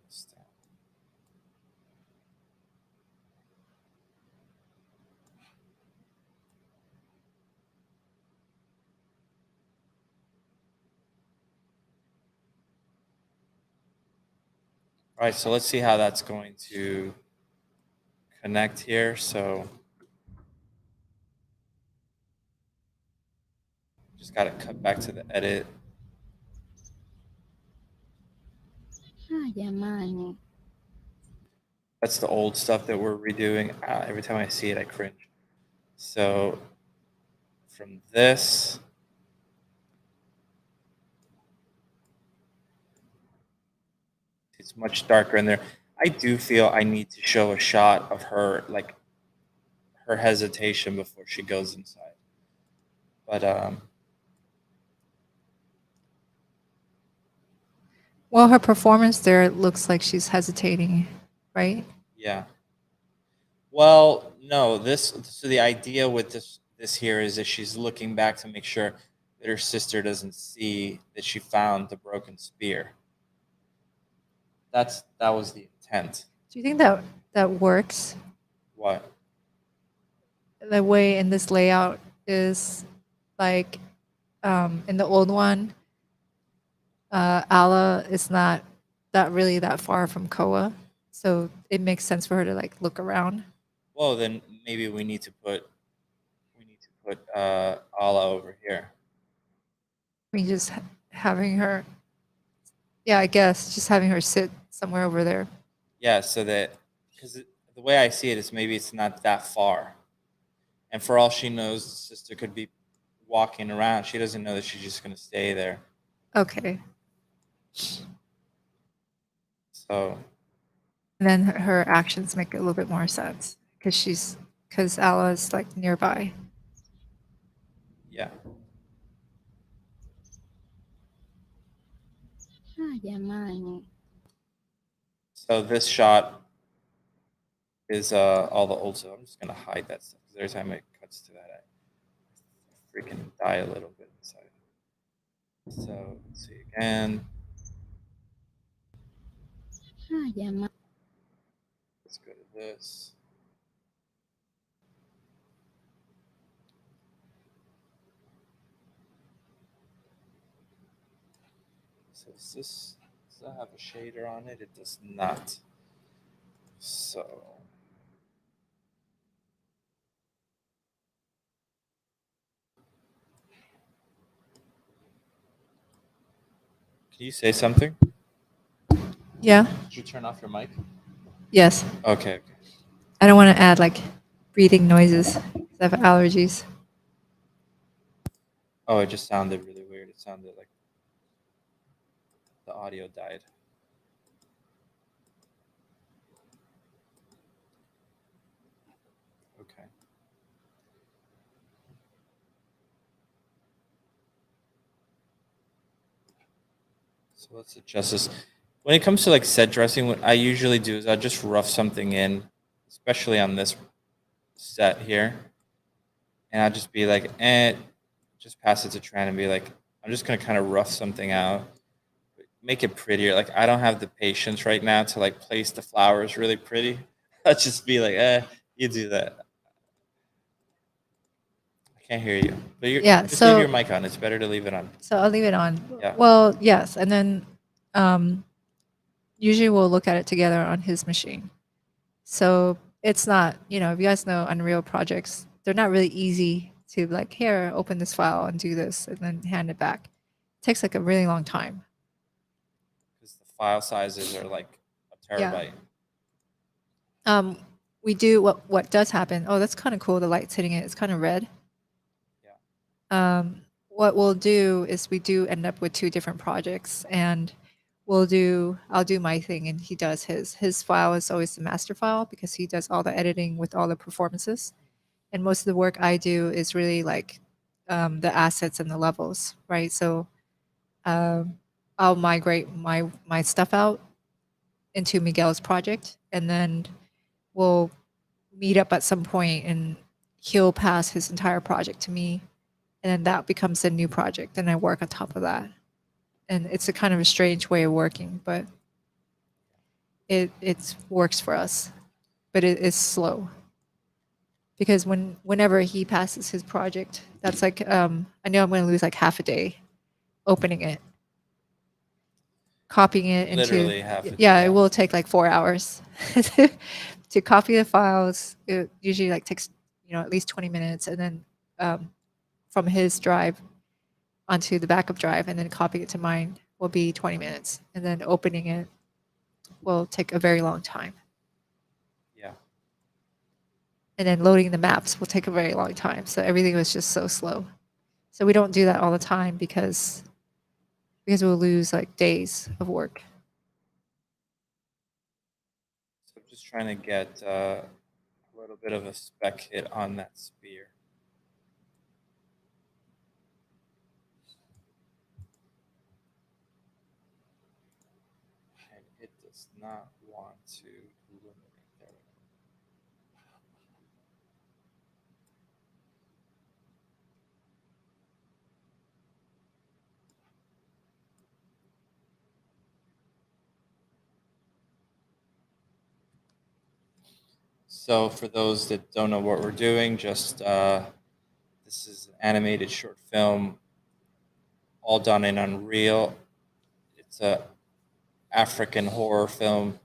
This down. All right, so let's see how that's going to connect here. So just got to cut back to the edit. Jamani. That's the old stuff that we're redoing. Every time I see it, I cringe. So from this, it's much darker in there. I do feel I need to show a shot of her, like her hesitation before she goes inside. But Well, her performance there looks like she's hesitating, right? yeah. Well, no, so the idea with this here is that she's looking back to make sure that her sister doesn't see that she found the broken spear. That was the intent. Do you think that that works? What? The way in this layout is like in the old one, Ala is not that really that far from Koa, so it makes sense for her to like look around. Well, then maybe we need to put Ala over here. I mean, just having her, yeah, I guess just having her sit somewhere over there. Yeah, so that because the way I see it is maybe it's not that far, and for all she knows, the sister could be walking around. She doesn't know that she's just going to stay there. Okay. So And then her actions make a little bit more sense because Ala is like nearby. yeah. Jamani. So this shot is all the old stuff. I'm just gonna hide that stuff because every time it cuts to that, I freaking die a little bit inside. So let's see again. Jamani. Let's go to this. So does that have a shader on it? It does not. So can you say something? Yeah. Did you turn off your mic? Yes. Okay. I don't want to add like breathing noises 'cause I have allergies. Oh, it just sounded really weird. It sounded like the audio died. Okay. So let's adjust this. When it comes to like set dressing, what I usually do is I just rough something in, especially on this set here. And I'll just be like, just pass it to Tran and be like, I'm just gonna kind of rough something out, make it prettier. Like I don't have the patience right now to like place the flowers really pretty. Let's just be like, you do that. I can't hear you. But just leave your mic on. It's better to leave it on. So I'll leave it on. Yeah. Well, yes, and then usually we'll look at it together on his machine. So it's not, if you guys know Unreal projects, they're not really easy to like, here, open this file and do this and then hand it back. takes like a really long time. Because the file sizes are like a Yeah. terabyte. We do what does happen. Oh, that's kind of cool. The light's hitting it. It's kind of red. What we'll do is we do end up with 2 different projects, and I'll do my thing and he does his. His file is always the master file because he does all the editing with all the performances. And most of the work I do is really like the assets and the levels, right? So I'll migrate my stuff out into Miguel's project, and then we'll meet up at some point and he'll pass his entire project to me, and then that becomes a new project and I work on top of that. And it's a kind of a strange way of working, but it works for us. But it is slow because whenever he passes his project, that's like I know I'm going to lose like half a day opening it, copying it into Literally half a day, yeah, yeah. it will take like 4 hours to copy the files. It usually like takes at least 20 minutes, and then from his drive onto the backup drive and then copying it to mine will be 20 minutes, and then opening it will take a very long time, Yeah. and then loading the maps will take a very long time. So everything was just so slow. So we don't do that all the time because we'll lose like days of work. So I'm just trying to get a little bit of a spec hit on that spear. And it does not want to illuminate. There we go. So for those that don't know what we're doing, just this is an animated short film, all done in Unreal. It's a African horror film.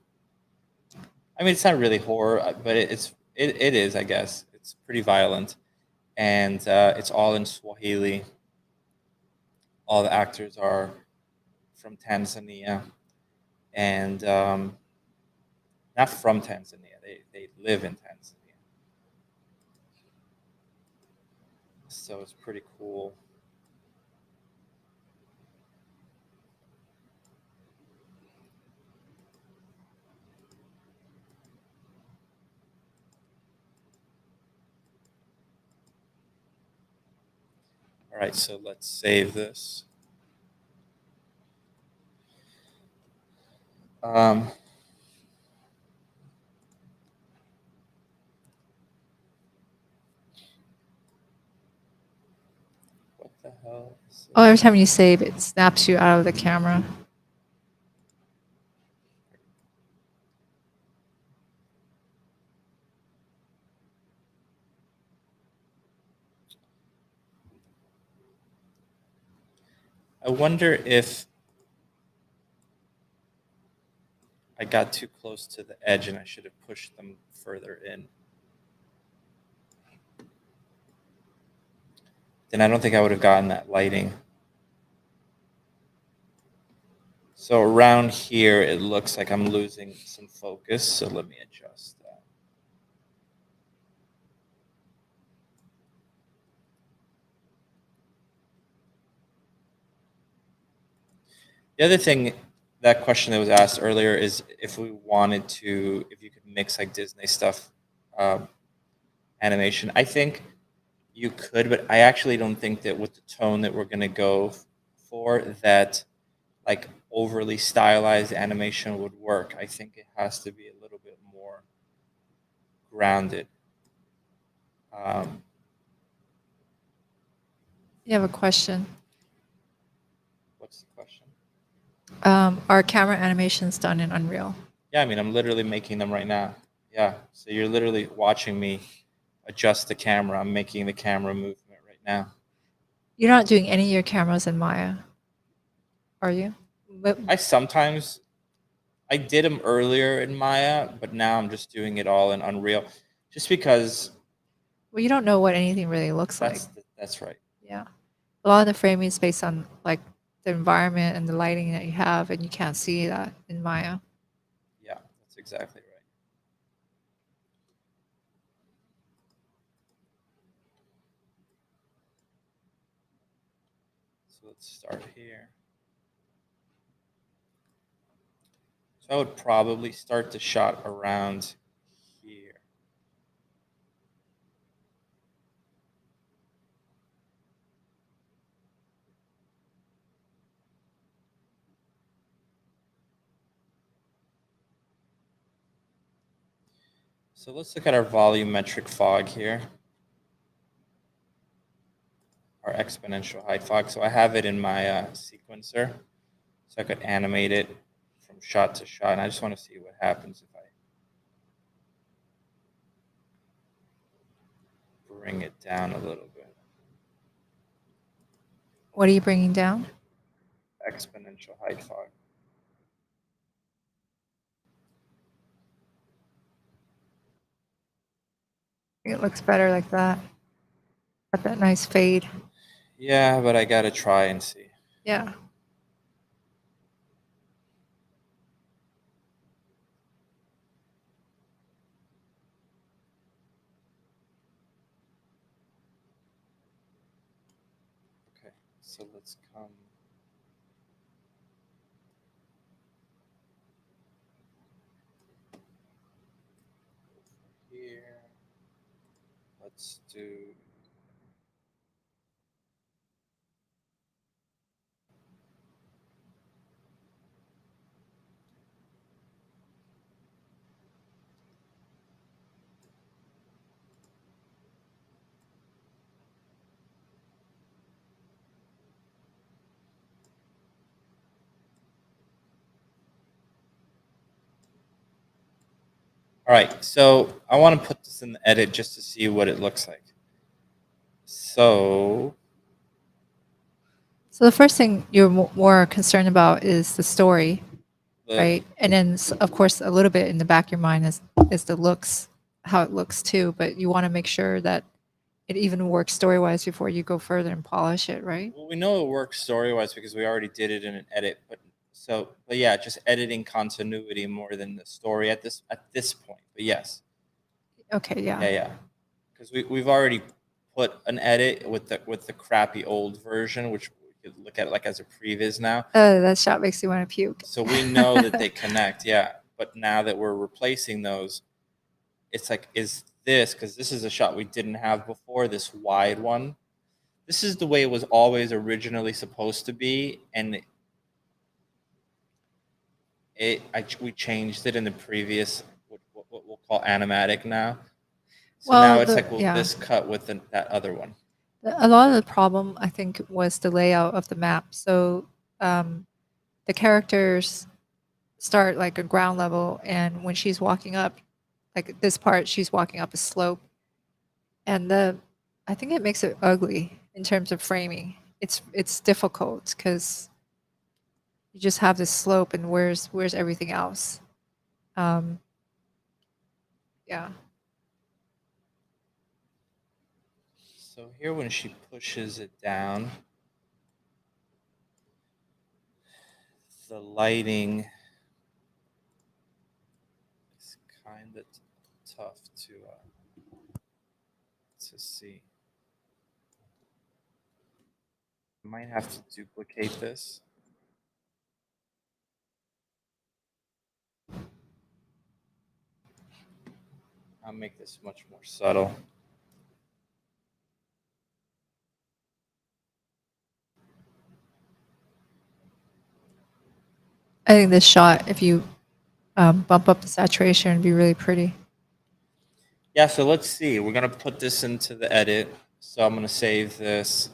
I mean, it's not really horror, but it is, I guess. It's pretty violent, and it's all in Swahili. All the actors are from Tanzania, and not from Tanzania. They live in Tanzania. So it's pretty cool. All right, so let's save this. What the hell is Oh, every time you save, it snaps you out of the camera. I wonder if I got too close to the edge and I should have pushed them further in. Then I don't think I would have gotten that lighting. So around here, it looks like I'm losing some focus. So let me adjust that. The other thing, that question that was asked earlier is if we wanted to, if you could mix like Disney stuff, animation. I think you could, but I actually don't think that with the tone that we're going to go for, that like overly stylized animation would work. I think it has to be a little bit more grounded. You have a question. What's the question? Are camera animations done in Unreal? Yeah, I mean, I'm literally making them right now. Yeah, so you're literally watching me adjust the camera. I'm making the camera movement right now. You're not doing any of your cameras in Maya, are you? But I did them earlier in Maya, but now I'm just doing it all in Unreal, just because. well, you don't know what anything really looks like. That's right. Yeah, a lot of the framing is based on like the environment and the lighting that you have, and you can't see that in Maya. Yeah, that's exactly right. So let's start here. So I would probably start the shot around here. So let's look at our volumetric fog here. Our exponential height fog. So I have it in my sequencer. So I could animate it from shot to shot. And I just want to see what happens if I bring it down a little bit. What are you bringing down? Exponential height fog. It looks better like that. Got that nice fade. Yeah, but I got to try and see. Yeah. Okay, so let's come. Here. Let's do. All right, so I want to put this in the edit just to see what it looks like. So So the first thing you're more concerned about is the story, the, right? And then, of course, a little bit in the back of your mind is the looks, how it looks too. But you want to make sure that it even works story-wise before you go further and polish it, right? well, we know it works story-wise because we already did it in an edit. But yeah, just editing continuity more than the story at this point. But yes, Okay, yeah. yeah, because we've already put an edit with the crappy old version, which we could look at like as a previs now. That shot makes you want to puke. So we know that they connect, yeah. But now that we're replacing those, it's like, is this, because this is a shot we didn't have before, this wide one. This is the way it was always originally supposed to be, and we changed it in the previous, what we'll call animatic now. So Well, now it's like, yeah. this cut with that other one. A lot of the problem, I think, was the layout of the map. So the characters start like a ground level, and when she's walking up, like this part, she's walking up a slope, and I think it makes it ugly in terms of framing. It's difficult because you just have this slope, and where's everything else? Yeah. So here, when she pushes it down, the lighting is kind of tough to see. I might have to duplicate this. I'll make this much more subtle. I think this shot, if you bump up the saturation, it'd be really pretty. Yeah, so let's see. We're going to put this into the edit. So I'm going to save this.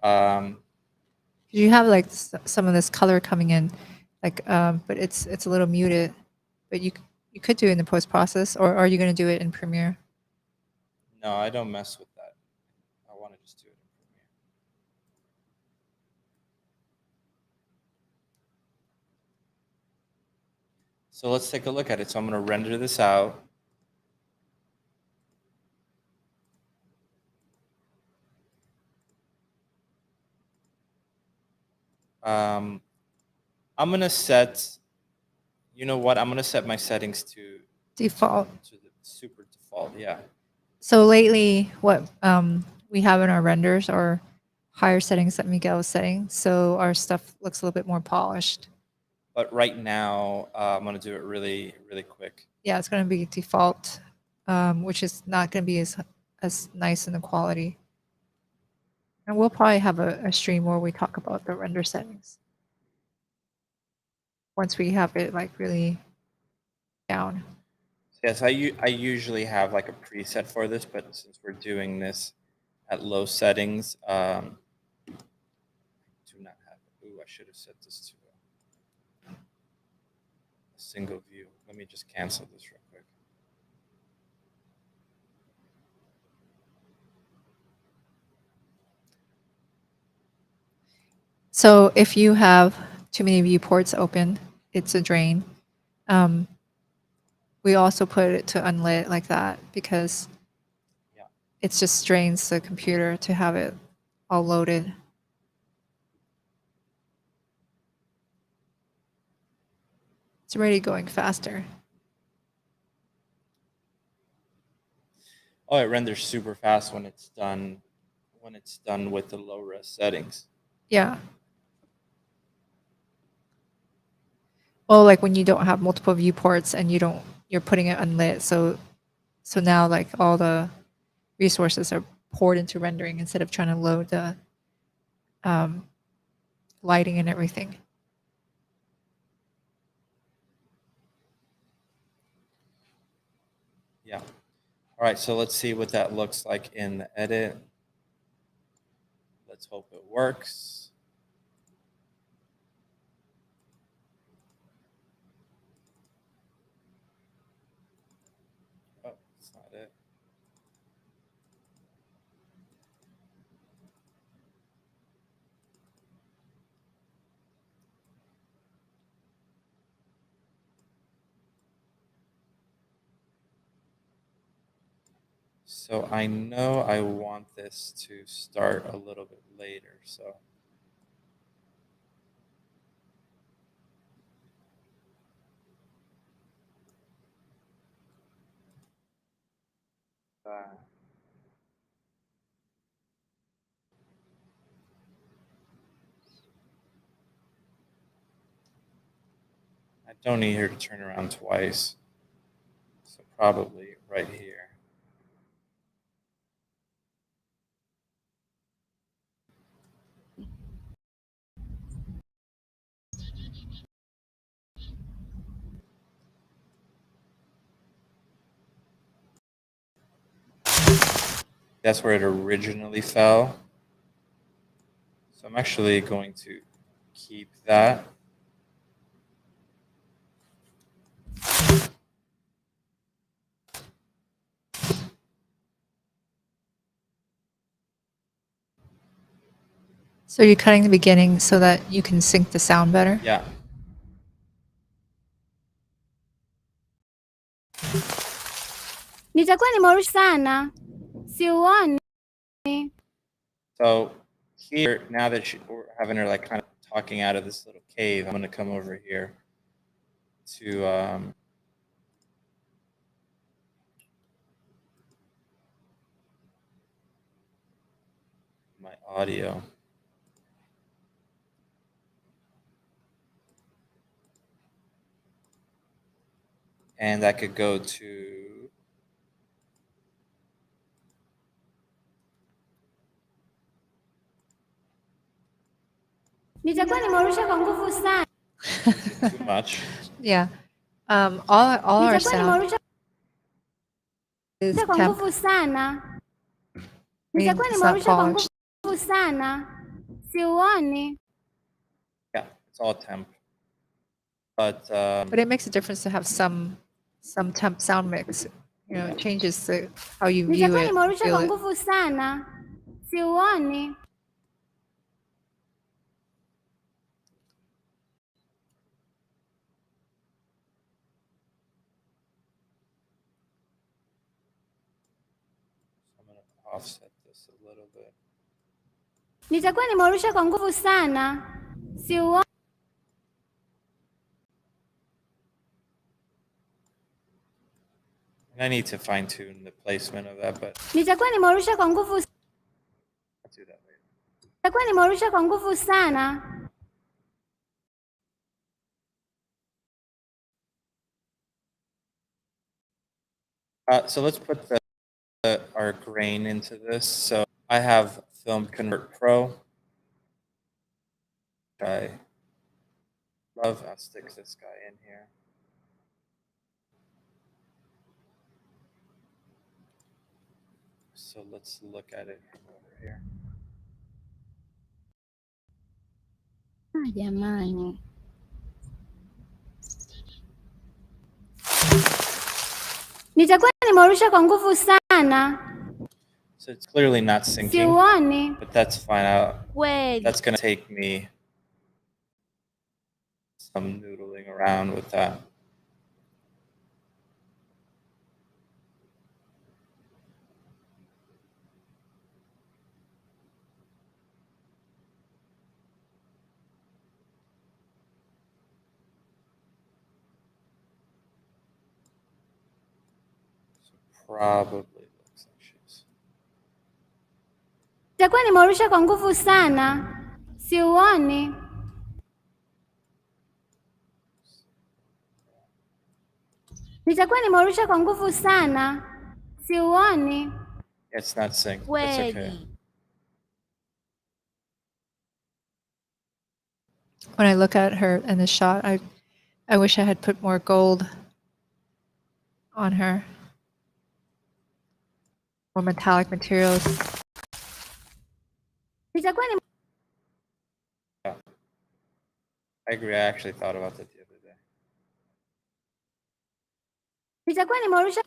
You have like some of this color coming in, like, but it's a little muted. But you could do it in the post process, or are you going to do it in Premiere? No, I don't mess with that. I want to just do it in Premiere. So let's take a look at it. So I'm going to render this out. I'm gonna set. You know what? I'm gonna set my settings to Default. the super default. Yeah. So lately, what we have in our renders are higher settings that Miguel is setting. So our stuff looks a little bit more polished. But right now, I'm gonna do it really, really quick. Yeah, it's going to be default, which is not going to be as nice in the quality. And we'll probably have a stream where we talk about the render settings once we have it like really down. Yes, I usually have like a preset for this, but since we're doing this at low settings, do not have it. Ooh, I should have set this to a single view. Let me just cancel this real quick. So if you have too many viewports open, it's a drain. We also put it to unlit like that because Yeah. it just drains the computer to have it all loaded. It's already going faster. Oh, it renders super fast when it's done. When it's done with the low res settings. Yeah. Well, like when you don't have multiple viewports and you're putting it unlit. So now like all the resources are poured into rendering instead of trying to load the lighting and everything. Yeah. All right, so let's see what that looks like in the edit. Let's hope it works. Oh, that's not it. So I know I want this to start a little bit later, so. I don't need her to turn around twice. So probably right here. That's where it originally fell. So I'm actually going to keep that. So you're cutting the beginning so that you can sync the sound better? Yeah. Nitakuwa nimerush sana. Siuoni. So here, now that we're having her like kind of talking out of this little cave, I'm going to come over here to my audio. And I could go to Nitakuwa nimerusha kwa nguvu sana. too much. Yeah. All our Nitakuwa sound nimerusha is kwa temp. nguvu sana. Green, Nitakuwa it's not nimerusha kwa polished. nguvu sana. Siuoni. Yeah, it's all temp. But But it makes a difference to have some temp sound mix. You know, it changes how you view Nitakuwa it, nimerusha feel kwa it. nguvu sana. Siuoni. I'm going to offset this a little bit. Nitakuwa nimerusha kwa nguvu sana. siuoni. And I need to fine tune the placement of that, but Nitakuwa nimeurusha kwa nguvu, I'll do that later. nitakuwa nimeurusha kwa nguvu sana. So let's put our grain into this. So I have FilmConvert Pro. I love. I'll stick this guy in here. So let's look at it from over here. Jamani, nitakuwa nimeurusha kwa nguvu sana. So it's clearly not syncing, Siuoni but that's fine. kweli. That's going to take me some noodling around with that. Probably looks like she's. Nitakuwa nimeurusha kwa nguvu sana. Siuoni. Nitakuwa nimeurusha kwa nguvu sana. Siuoni It's not synced. That's kweli. okay. When I look at her in the shot, I wish I had put more gold on her. More metallic materials. Nitakuwa ni I agree. I actually thought about that the other day. nitakuwa nimeurusha.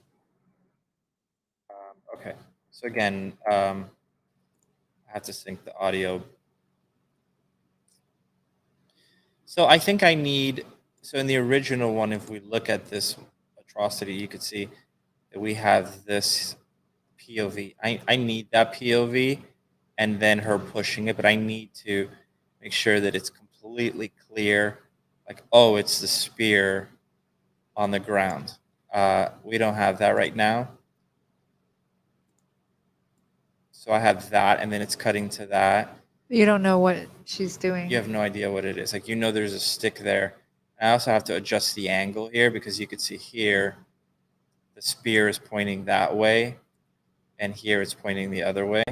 Okay. So again, I have to sync the audio. So I think I need, so in the original one, if we look at this atrocity, you could see that we have this POV. I need that POV and then her pushing it, but I need to make sure that it's completely clear. Like, oh, it's the spear on the ground. We don't have that right now. So I have that, and then it's cutting to that. You don't know what she's doing. You have no idea what it is. Like, you know, there's a stick there. I also have to adjust the angle here because you could see here, the spear is pointing that way, and here it's pointing the other way.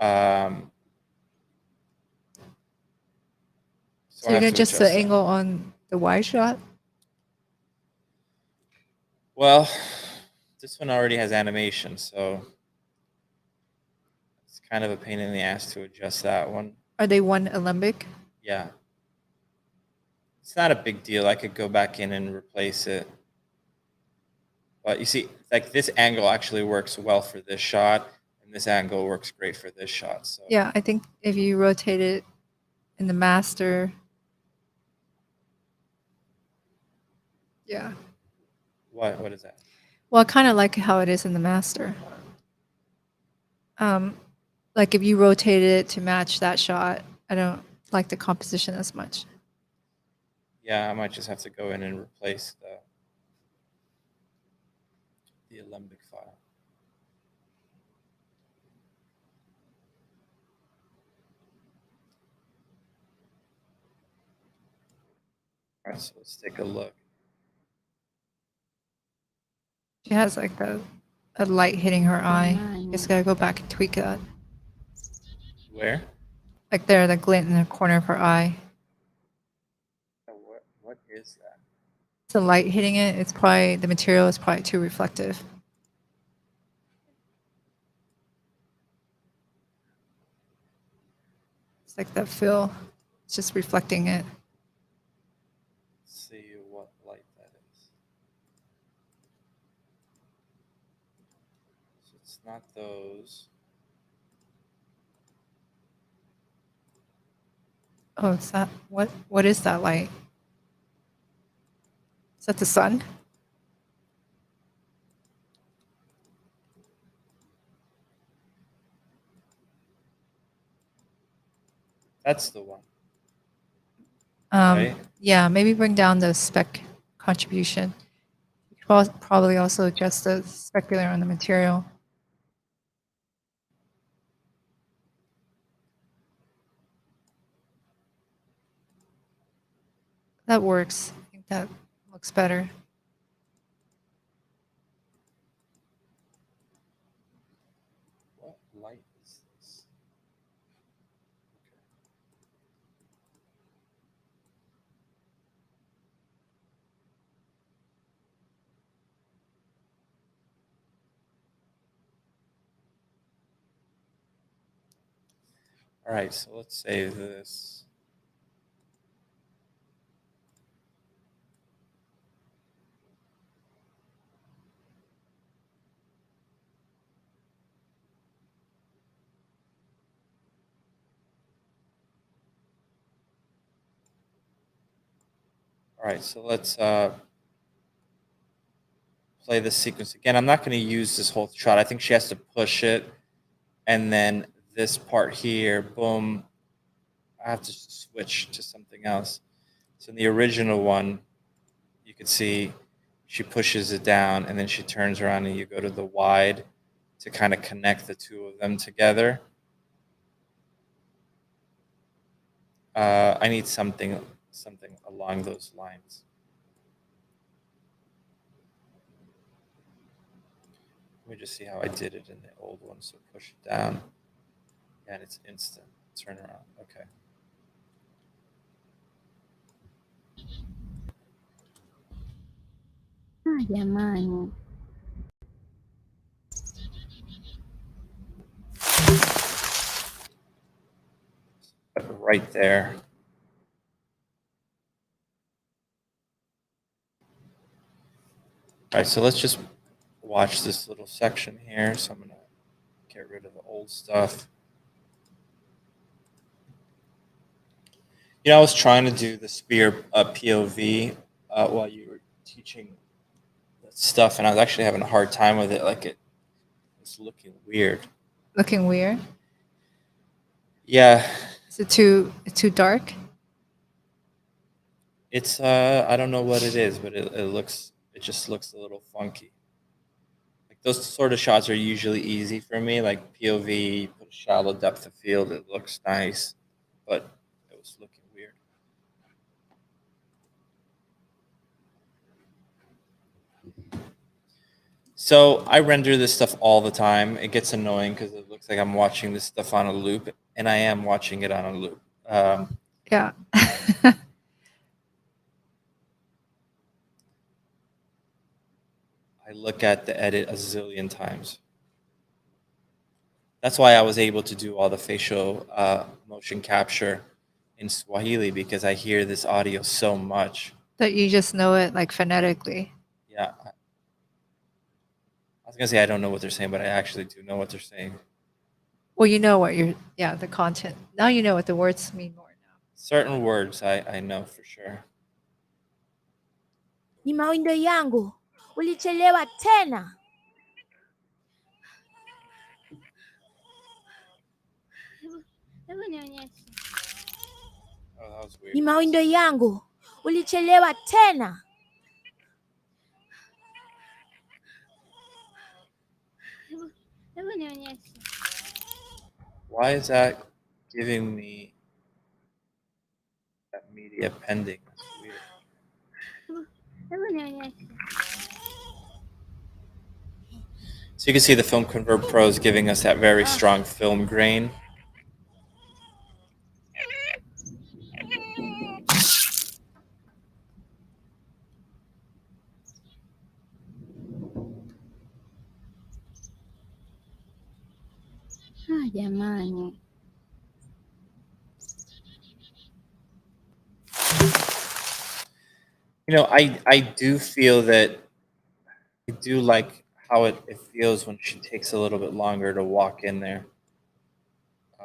So you get just the angle on the wide shot? Well, this one already has animation, so it's kind of a pain in the ass to adjust that one. Are they one alembic? Yeah. It's not a big deal. I could go back in and replace it. But you see, like, this angle actually works well for this shot, and this angle works great for this shot. So Yeah, I think if you rotate it in the master. Yeah. What is that? Well, I kind of like how it is in the master. Like if you rotated it to match that shot, I don't like the composition as much. Yeah, I might just have to go in and replace the alembic file. All right, so let's take a look. She has like a light hitting her eye. Just gotta go back and tweak that. Where? Like there, the glint in the corner of her eye. What is that? It's the light hitting it. It's probably, the material is probably too reflective. It's like that fill. It's just reflecting it. Let's see what light that is. So it's not those. Oh, it's that. What is that light? Is that the sun? That's the one. Right? Yeah, maybe bring down the spec contribution. Probably also adjust the specular on the material. That works. I think that looks better. What light is this? All right, so let's save this. All right, so let's play this sequence again. I'm not going to use this whole shot. I think she has to push it, and then this part here, boom. I have to switch to something else. So in the original one, you could see she pushes it down, and then she turns around, and you go to the wide to kind of connect the two of them together. I need something along those lines. Let me just see how I did it in the old one. So push it down, and it's instant. Turn around. Okay. Jamani. Right there. All right, so let's just watch this little section here. So I'm going to get rid of the old stuff. I was trying to do the spear POV while you were teaching stuff, and I was actually having a hard time with it. Like it's looking weird. Looking weird. Yeah. Is it too dark? It's I don't know what it is, but it just looks a little funky. Like those sort of shots are usually easy for me, like POV, put a shallow depth of field, it looks nice, but it was looking weird. So I render this stuff all the time. It gets annoying because it looks like I'm watching this stuff on a loop, and I am watching it on a loop. Yeah. I look at the edit a zillion times. That's why I was able to do all the facial motion capture in Swahili, because I hear this audio so much. That you just know it like phonetically. Yeah. I was going to say I don't know what they're saying, but I actually do know what they're saying. Well, you know what the content. Now you know what the words mean more now. Certain words I know for sure. Ni mawindo yangu, ulichelewa tena. Hebu nionyeshe. Oh, that was weird. Ni mawindo yangu, ulichelewa tena. Hebu nionyeshe. Why is that giving me that media pending? That's weird. Hebu nionyeshe. So you can see the FilmConvert Pro is giving us that very strong film grain. Jamani. I do feel that I do like how it feels when she takes a little bit longer to walk in there.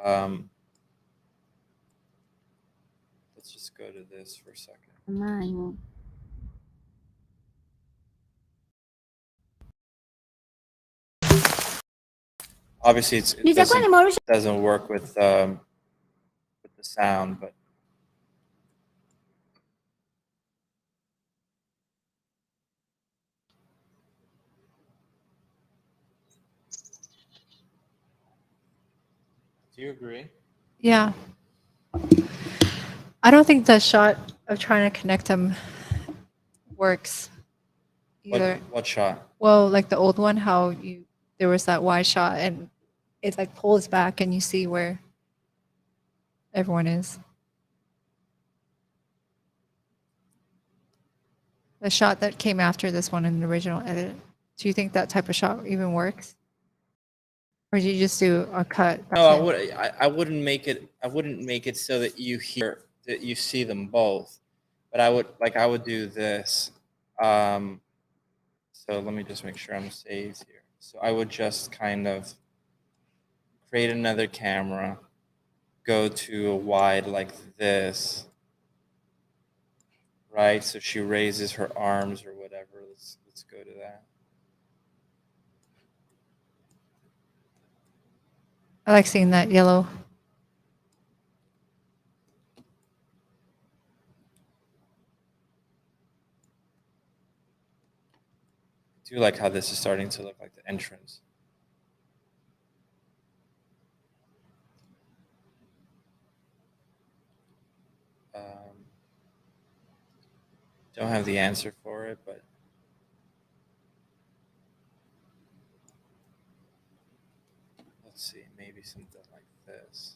Let's just go to this for a second. Jamani. Obviously, it doesn't work with the sound, but Do you agree? Yeah. I don't think the shot of trying to connect them works either. What shot? Well, like the old one, how there was that wide shot and it like pulls back and you see where everyone is. The shot that came after this one in the original edit. Do you think that type of shot even works? Or do you just do a cut? No, I would. I wouldn't make it. I wouldn't make it so that you see them both. But I would do this. So let me just make sure I'm saved here. So I would just kind of create another camera, go to a wide like this, right? So she raises her arms or whatever. Let's go to that. I like seeing that yellow. I do like how this is starting to look like the entrance. Don't have the answer for it, but let's see, maybe something like this.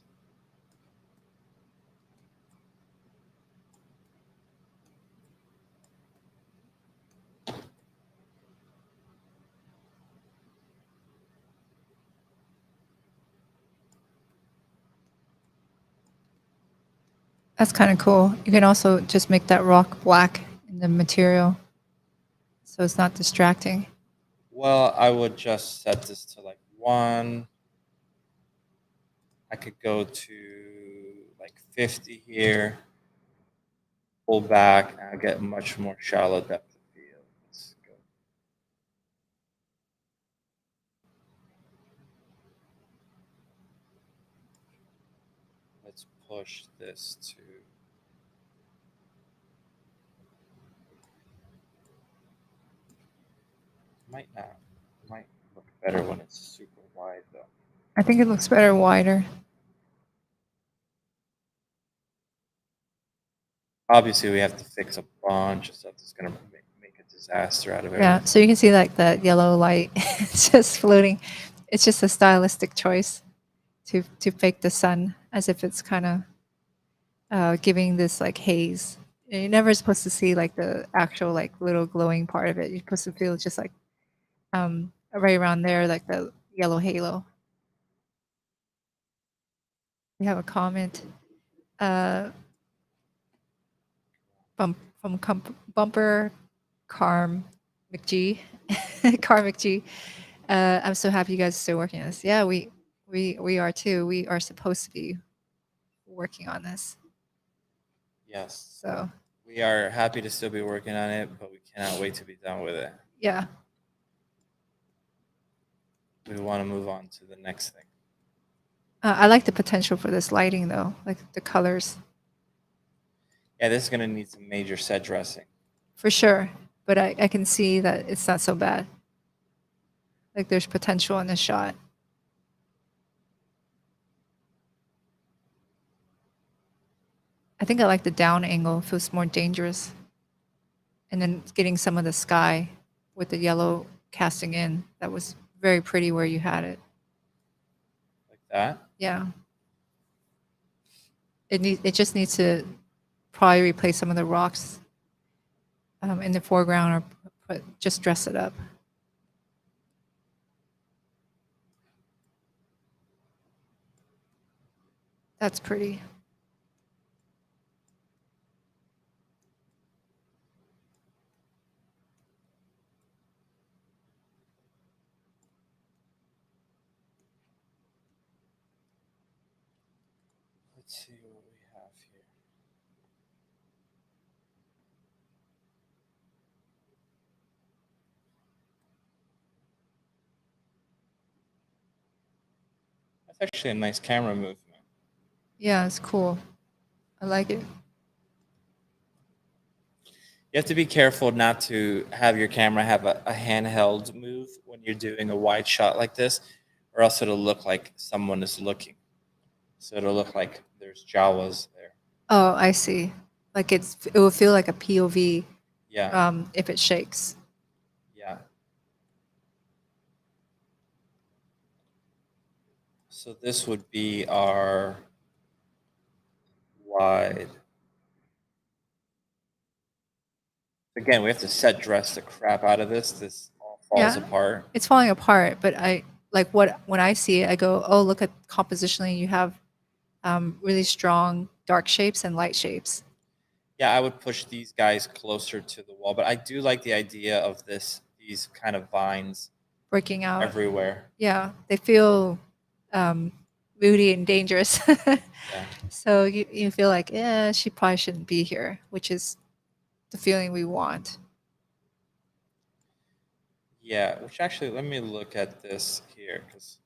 That's kind of cool. You can also just make that rock black in the material so it's not distracting. Well, I would just set this to like 1. I could go to like 50 here, pull back, and I get much more shallow depth of field. Let's go. Let's push this to. Might not. Might look better when it's super wide though. I think it looks better wider. Obviously, we have to fix a bunch of stuff that's gonna make a disaster out of everything. Yeah, so you can see like that yellow light just floating. It's just a stylistic choice to fake the sun as if it's kind of giving this like haze. And you're never supposed to see like the actual like little glowing part of it. You're supposed to feel just like right around there, like the yellow halo. We have a comment from Bumper Carm McGee. Car McGee. I'm so happy you guys are still working on this. Yeah, we are too. We are supposed to be working on this. Yes. So We are happy to still be working on it, but we cannot wait to be done with it. yeah. We want to move on to the next thing. I like the potential for this lighting though, like the colors. Yeah, this is going to need some major set dressing. For sure. But I can see that it's not so bad. Like there's potential in this shot. I think I like the down angle. It feels more dangerous. And then getting some of the sky with the yellow casting in. That was very pretty where you had it. Like that? Yeah. It just needs to probably replace some of the rocks in the foreground or just dress it up. That's pretty. Let's see what we have here. That's actually a nice camera movement. Yeah, it's cool. I like it. You have to be careful not to have your camera have a handheld move when you're doing a wide shot like this, or else it'll look like someone is looking. So it'll look like there's Jawas there. Oh, I see. Like it will feel like a POV Yeah. if it shakes. Yeah. So this would be our wide. Again, we have to set dress the crap out of this. This all falls Yeah. apart. It's falling apart, but I like when I see it, I go, oh, look at compositionally. You have really strong dark shapes and light shapes. Yeah, I would push these guys closer to the wall, but I do like the idea of these kind of vines Breaking out everywhere. Yeah, they feel moody and dangerous. Yeah. So you feel like, yeah, she probably shouldn't be here, which is the feeling we want. Yeah, which actually, let me look at this here, because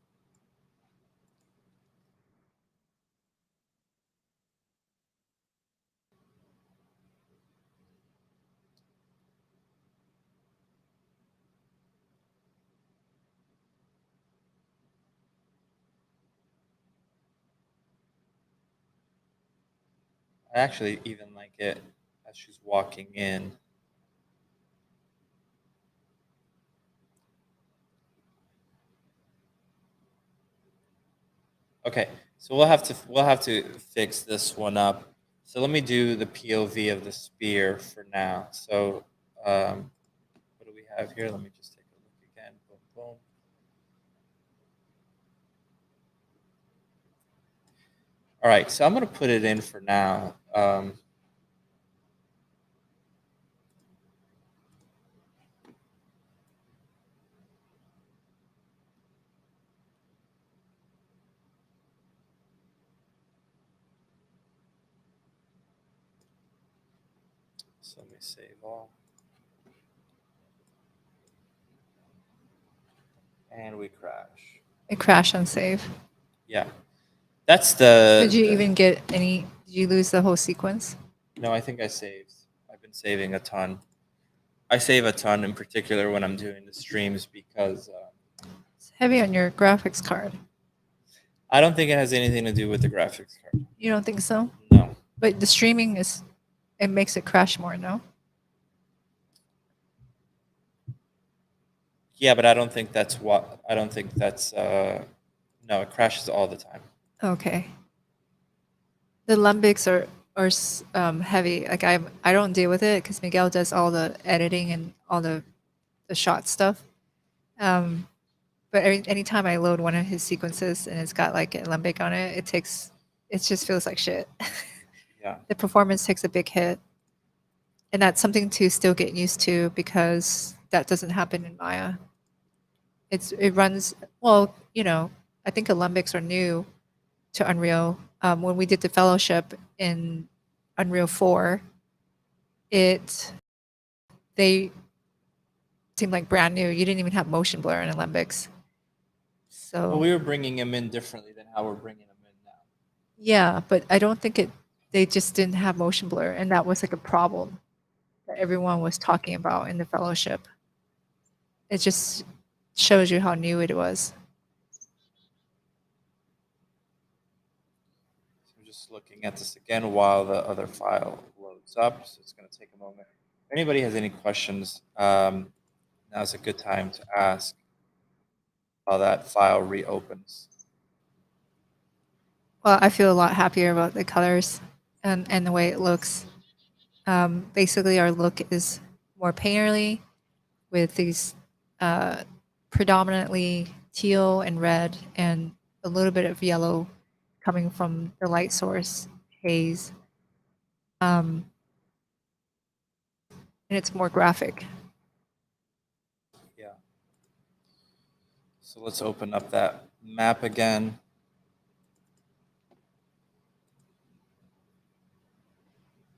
I actually even like it as she's walking in. Okay, so we'll have to fix this one up. So let me do the POV of the spear for now. So what do we have here? Let me just take a look again. Boom, boom. All right, so I'm going to put it in for now. So let me save all. And we crash. It crashed on save. Yeah. That's the... Did you even get any? Did you lose the whole sequence? No, I think I saved. I've been saving a ton. I save a ton in particular when I'm doing the streams because It's heavy on your graphics card. I don't think it has anything to do with the graphics card. You don't think so? No. But the streaming it makes it crash more, no? Yeah, but I don't think that's no, it crashes all the time. Okay. The limbics are heavy. Like I don't deal with it because Miguel does all the editing and all the shot stuff. But anytime I load one of his sequences and it's got like a limbic on it, it just feels like shit. Yeah. The performance takes a big hit. And that's something to still get used to because that doesn't happen in Maya. It runs, well, I think Alembics are new to Unreal. When we did the fellowship in Unreal 4, they seemed like brand new. You didn't even have motion blur in Alembics. So Well, we were bringing them in differently than how we're bringing them in now. yeah, but I don't think they just didn't have motion blur, and that was like a problem that everyone was talking about in the fellowship. It just shows you how new it was. So I'm just looking at this again while the other file loads up. So it's going to take a moment. If anybody has any questions, now's a good time to ask while that file reopens. Well, I feel a lot happier about the colors and the way it looks. Basically, our look is more painterly with these predominantly teal and red and a little bit of yellow coming from the light source haze. And it's more graphic. Yeah. So let's open up that map again.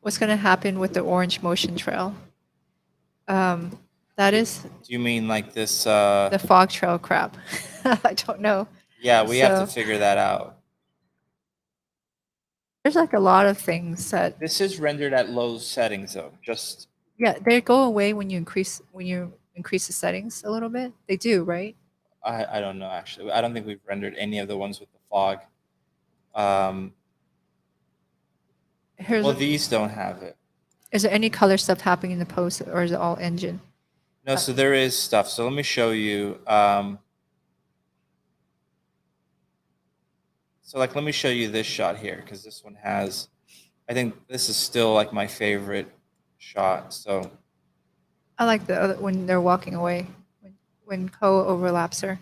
What's going to happen with the orange motion trail? That is Do you mean like this? the fog trail crap. I don't know. Yeah, we have to So- figure that out. There's like a lot of things that This is rendered at low settings though. Just they go away when you increase the settings a little bit. They do, right? I don't know actually. I don't think we've rendered any of the ones with the fog. Well, Here's these don't have it. is there any color stuff happening in the post, or is it all engine? No, so there is stuff. So let me show you. So like, let me show you this shot here, because this one has, I think this is still like my favorite shot. So I like the other when they're walking away, when Ko overlaps her.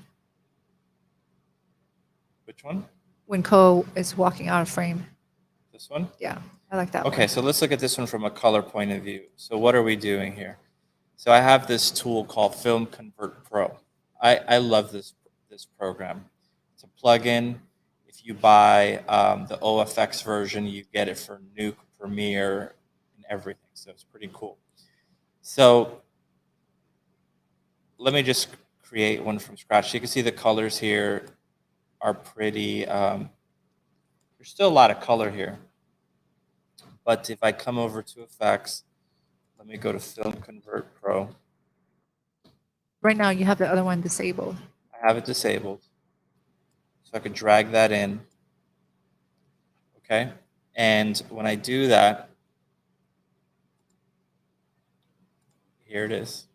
which one? When Ko is walking out of frame. This one? Yeah, I like that Okay, one. so let's look at this one from a color point of view. So what are we doing here? So I have this tool called FilmConvert Pro. I love this program. It's a plugin. If you buy the OFX version, you get it for Nuke, Premiere, and everything. So it's pretty cool. So let me just create one from scratch. You can see the colors here are pretty. There's still a lot of color here. But if I come over to effects, let me go to FilmConvert Pro. Right now, you have the other one disabled. I have it disabled. So I could drag that in. Okay. And when I do that, here it is.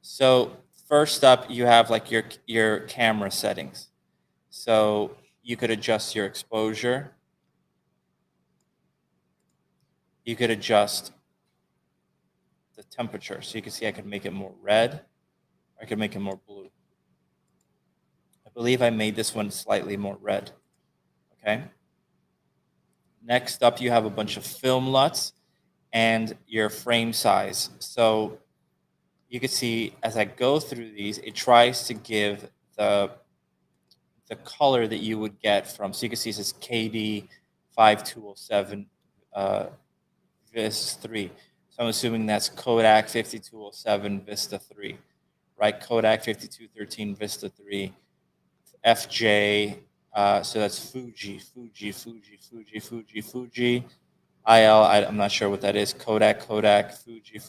So first up, you have like your camera settings. So you could adjust your exposure. You could adjust the temperature. So you can see I could make it more red, or I could make it more blue. I believe I made this one slightly more red. Okay. Next up, you have a bunch of film LUTs and your frame size. So you can see as I go through these, it tries to give the color that you would get from. So you can see it says KD 5207 Vis 3. So I'm assuming that's Kodak 5207 Vista 3, right? Kodak 5213 Vista 3, FJ. So that's Fuji, IL. I'm not sure what that is. Kodak, Fuji,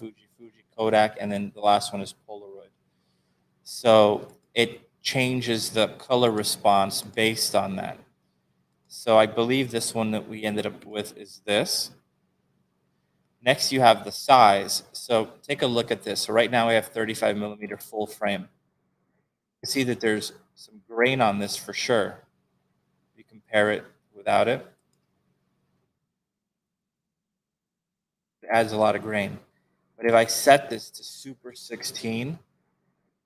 Kodak, and then the last one is Polaroid. So it changes the color response based on that. So I believe this one that we ended up with is this. Next, you have the size. So take a look at this. So right now we have 35 millimeter full frame. You see that there's some grain on this for sure. You compare it without it. It adds a lot of grain. But if I set this to Super 16,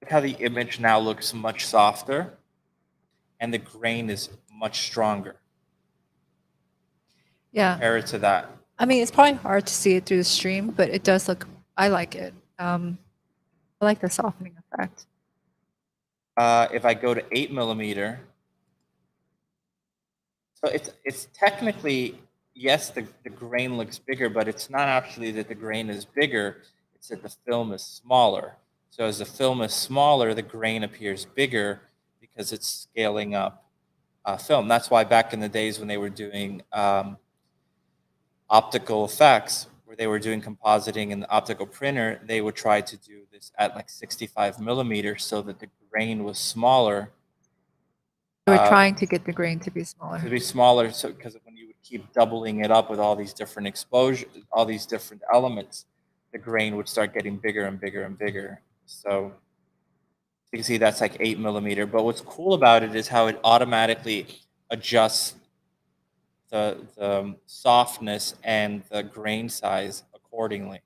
look how the image now looks much softer and the grain is much stronger. Yeah. Compare it to that. I mean, it's probably hard to see it through the stream, but it does look, I like it. I like the softening effect. If I go to 8 millimeter, so it's technically, yes, the grain looks bigger, but it's not actually that the grain is bigger, it's that the film is smaller. So as the film is smaller, the grain appears bigger because it's scaling up film. That's why back in the days when they were doing optical effects, where they were doing compositing in the optical printer, they would try to do this at like 65 millimeters so that the grain was smaller. They were trying to get the grain to be smaller. So because when you would keep doubling it up with all these different exposures, all these different elements, the grain would start getting bigger and bigger and bigger. So you can see that's like 8 millimeter. But what's cool about it is how it automatically adjusts the softness and the grain size accordingly.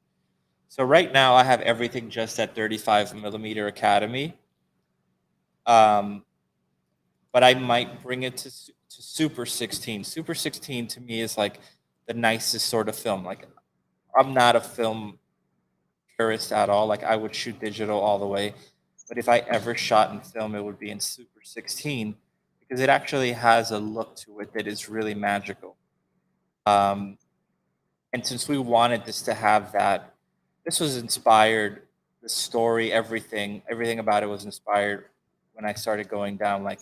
So right now I have everything just at 35 millimeter Academy. But I might bring it to Super 16. Super 16 to me is like the nicest sort of film. Like, I'm not a film purist at all. Like, I would shoot digital all the way. But if I ever shot in film, it would be in Super 16 because it actually has a look to it that is really magical. And since we wanted this to have that, this was inspired, the story, everything about it was inspired when I started going down like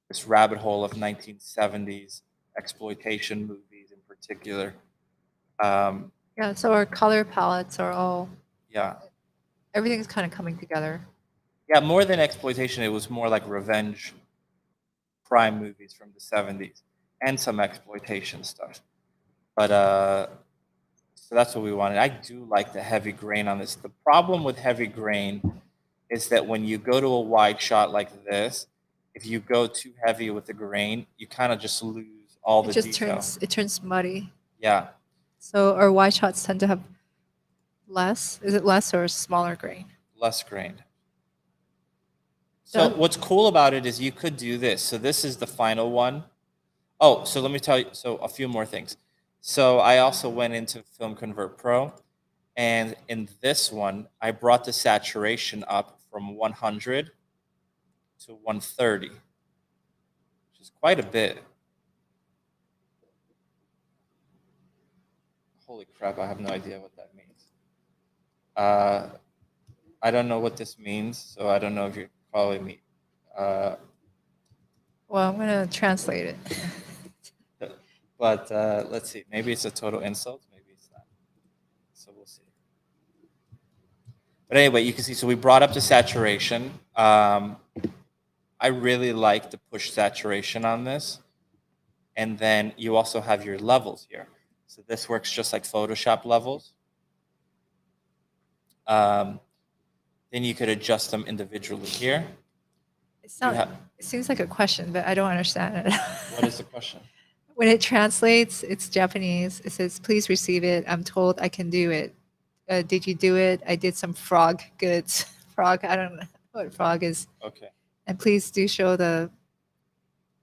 this rabbit hole of 1970s exploitation movies in particular. Yeah, so our color palettes are all, Yeah. everything's kind of coming together. Yeah, more than exploitation, it was more like revenge. crime movies from the 70s and some exploitation stuff. But so that's what we wanted. I do like the heavy grain on this. The problem with heavy grain is that when you go to a wide shot like this, if you go too heavy with the grain, you kind of just lose all the It just detail. turns muddy. Yeah, So our wide shots tend to have less. Is it less or smaller grain? less grained. So what's cool about it is you could do this. So this is the final one. Oh, so let me tell you. So a few more things. So I also went into FilmConvert Pro, and in this one, I brought the saturation up from 100 to 130, which is quite a bit. Holy crap, I have no idea what that means. I don't know what this means, so I don't know if you're calling me. Well, I'm going to translate it. But let's see. Maybe it's a total insult. Maybe it's not. So we'll see. But anyway, you can see. So we brought up the saturation. I really like the push saturation on this. And then you also have your levels here. So this works just like Photoshop levels. Then you could adjust them individually here. It seems like a question, but I don't understand it. What is the question? When it translates, it's Japanese. It says, please receive it. I'm told I can do it. Did you do it? I did some frog goods. Frog, I don't know what frog is. Okay. And please do show the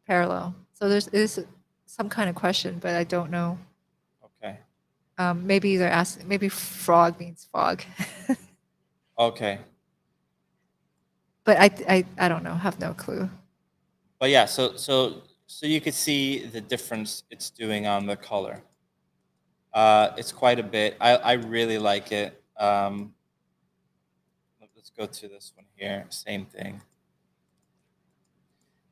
parallel. So there's some kind of question, but I don't know. Okay. Maybe they're asking, maybe frog means fog. Okay. But I don't know, have no clue. But yeah, so you could see the difference it's doing on the color. It's quite a bit. I really like it. Let's go to this one here. Same thing.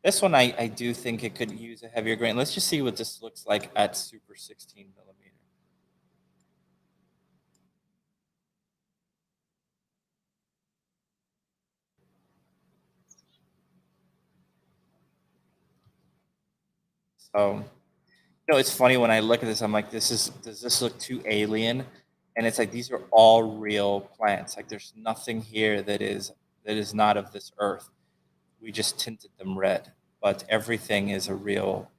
This one, I do think it could use a heavier grain. Let's just see what this looks like at super 16 millimeter. So, it's funny when I look at this, I'm like, does this look too alien? And it's like, these are all real plants. Like there's nothing here that is not of this earth. We just tinted them red, but everything is a real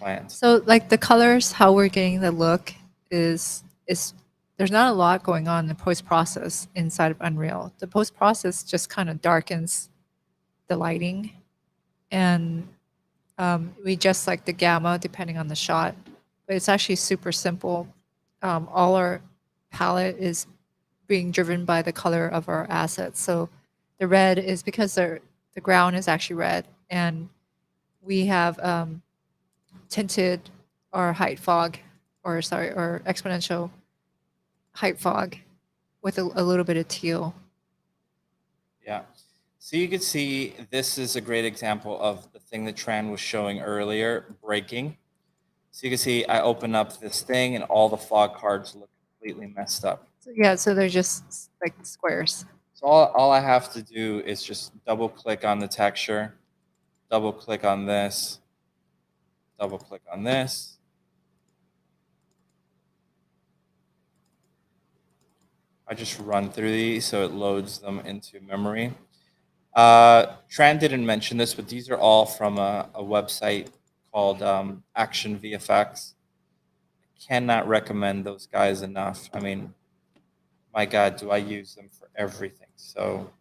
plant. So like the colors, how we're getting the look is there's not a lot going on in the post-process inside of Unreal. The post-process just kind of darkens the lighting, and we just like the gamma depending on the shot, but it's actually super simple. All our palette is being driven by the color of our assets. So the red is because the ground is actually red, and we have tinted our height fog, or exponential height fog with a little bit of teal. Yeah. So you can see this is a great example of the thing that Tran was showing earlier, breaking. So you can see I open up this thing and all the fog cards look completely messed up. So they're just like squares. So all I have to do is just double click on the texture, double click on this, double click on this. I just run through these so it loads them into memory. Tran didn't mention this, but these are all from a website called Action VFX. Cannot recommend those guys enough. I mean, my God, do I use them for everything. So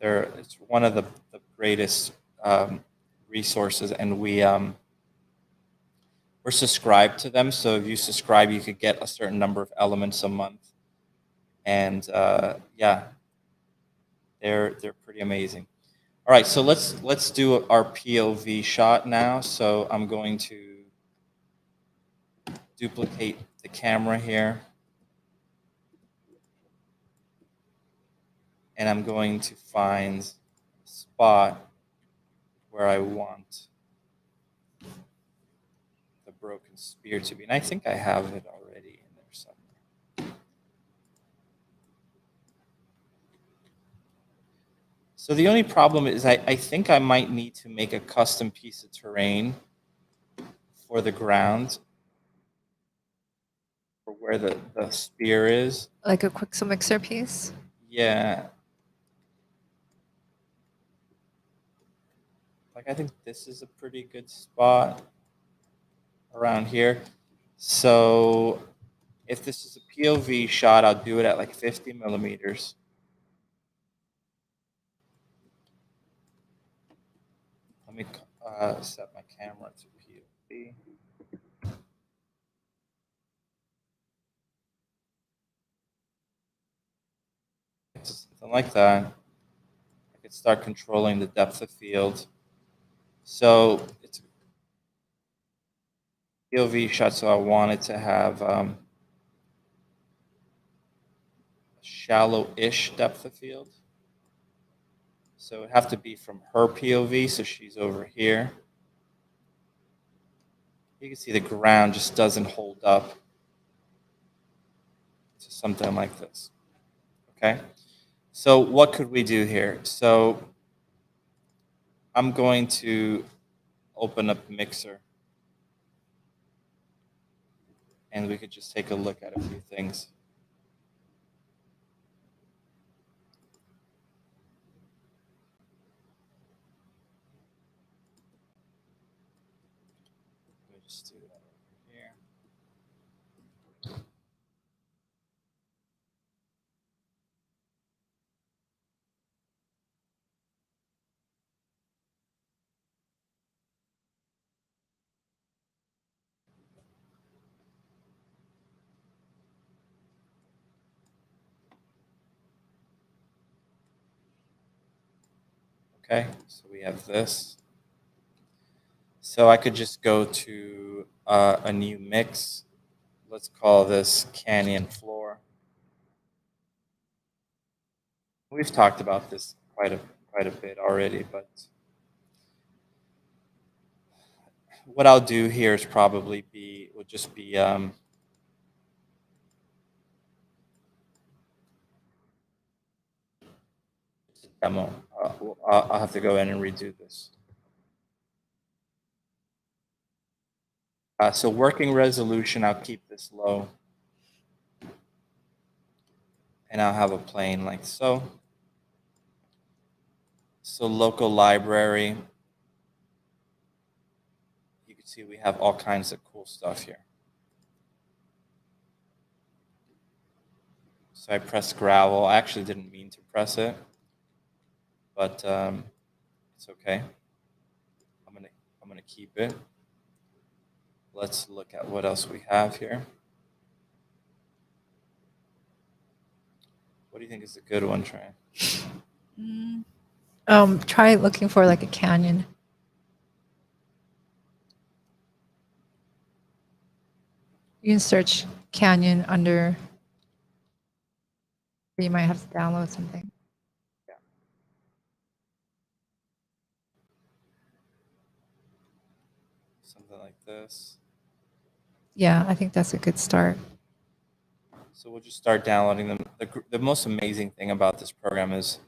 it's one of the greatest resources, and we're subscribed to them. So if you subscribe, you could get a certain number of elements a month. And yeah, they're pretty amazing. All right, so let's do our POV shot now. So I'm going to duplicate the camera here. And I'm going to find a spot where I want the broken spear to be. And I think I have it already in there somewhere. So the only problem is I think I might need to make a custom piece of terrain for the ground, for where the spear is. Like a Quixel mixer piece. Yeah. Like I think this is a pretty good spot around here. So if this is a POV shot, I'll do it at like 50 millimeters. Let me set my camera to POV. Something like that. I could start controlling the depth of field. So it's a POV shot, so I wanted to have a shallow-ish depth of field. So it'd have to be from her POV, so she's over here. You can see the ground just doesn't hold up to something like this. Okay, so what could we do here? So I'm going to open up Mixer, and we could just take a look at a few things. Let me just do that over here. Okay, so we have this. So I could just go to a new mix. Let's call this Canyon Floor. We've talked about this quite a bit already, but what I'll do here is probably will just be demo. I'll have to go in and redo this. So working resolution, I'll keep this low. And I'll have a plane like so. So local library. You can see we have all kinds of cool stuff here. So I pressed gravel. I actually didn't mean to press it, but it's okay. I'm gonna keep it. Let's look at what else we have here. What do you think is a good one, Tran? Try looking for like a canyon. You can search canyon under. You might have to download something. Yeah. Something like this. Yeah, I think that's a good start. So we'll just start downloading them. The most amazing thing about this program is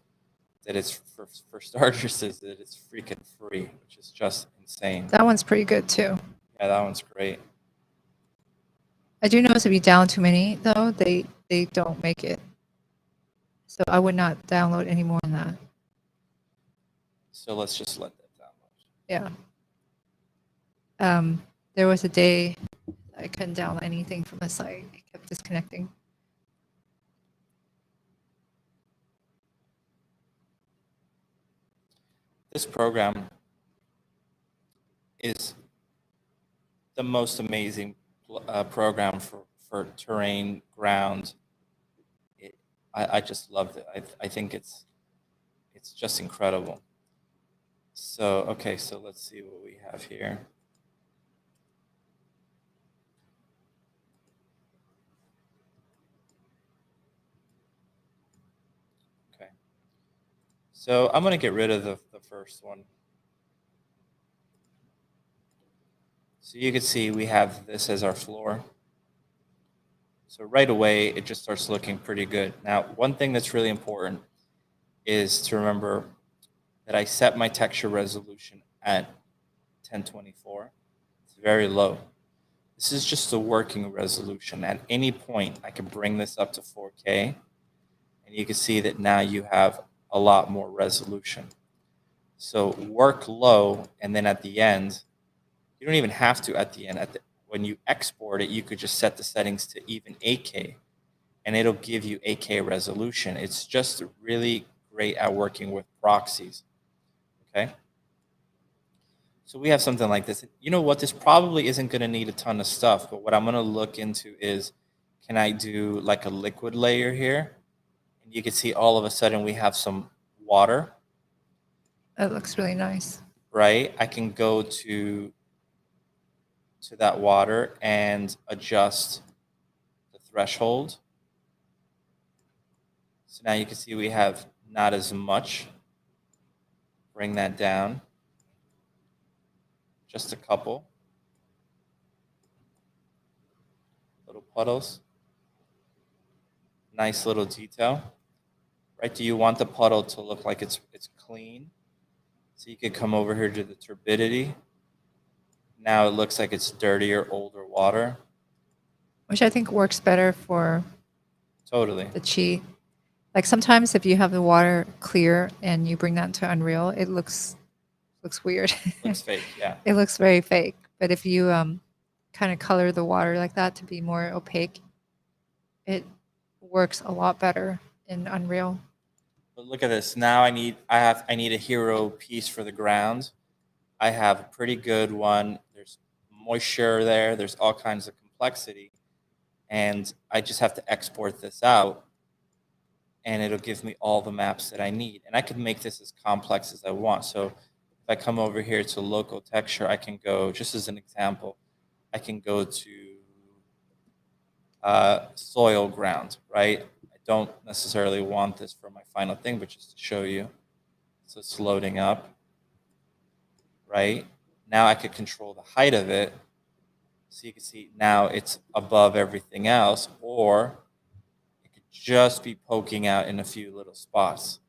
that it's for starters is that it's freaking free, which is just insane. That one's pretty good too. Yeah, that one's great. I do notice if you download too many though, they don't make it. So I would not download any more than that. So let's just let that download. Yeah. There was a day I couldn't download anything from the site. It kept disconnecting. This program is the most amazing program for terrain, ground. I just loved it. I think it's just incredible. So, okay, so let's see what we have here. Okay. So I'm going to get rid of the first one. So you can see we have this as our floor. So right away, it just starts looking pretty good. Now, one thing that's really important is to remember that I set my texture resolution at 1024. It's very low. This is just a working resolution. At any point, I can bring this up to 4K, and you can see that now you have a lot more resolution. So work low, and then at the end, you don't even have to at the end. When you export it, you could just set the settings to even 8K, and it'll give you 8K resolution. It's just really great at working with proxies. Okay. So we have something like this. You know what? This probably isn't going to need a ton of stuff, but what I'm going to look into is, can I do like a liquid layer here? And you can see all of a sudden we have some water. That looks really nice. Right? I can go to that water and adjust the threshold. So now you can see we have not as much. Bring that down. Just a couple. Little puddles. Nice little detail. Right? Do you want the puddle to look like it's clean? So you could come over here to the turbidity. Now it looks like it's dirtier, older water. Which I think works better for Totally. the cheat. Like sometimes if you have the water clear and you bring that to Unreal, it looks weird. Looks fake, yeah. It looks very fake. But if you kind of color the water like that to be more opaque, it works a lot better in Unreal. But look at this. Now I need a hero piece for the ground. I have a pretty good one. There's moisture there. There's all kinds of complexity. And I just have to export this out, and it'll give me all the maps that I need. And I can make this as complex as I want. So if I come over here to local texture, I can go, just as an example, I can go to soil ground, right? I don't necessarily want this for my final thing, but just to show you. So it's loading up. Right? Now I could control the height of it. So you can see now it's above everything else, or it could just be poking out in a few little spots.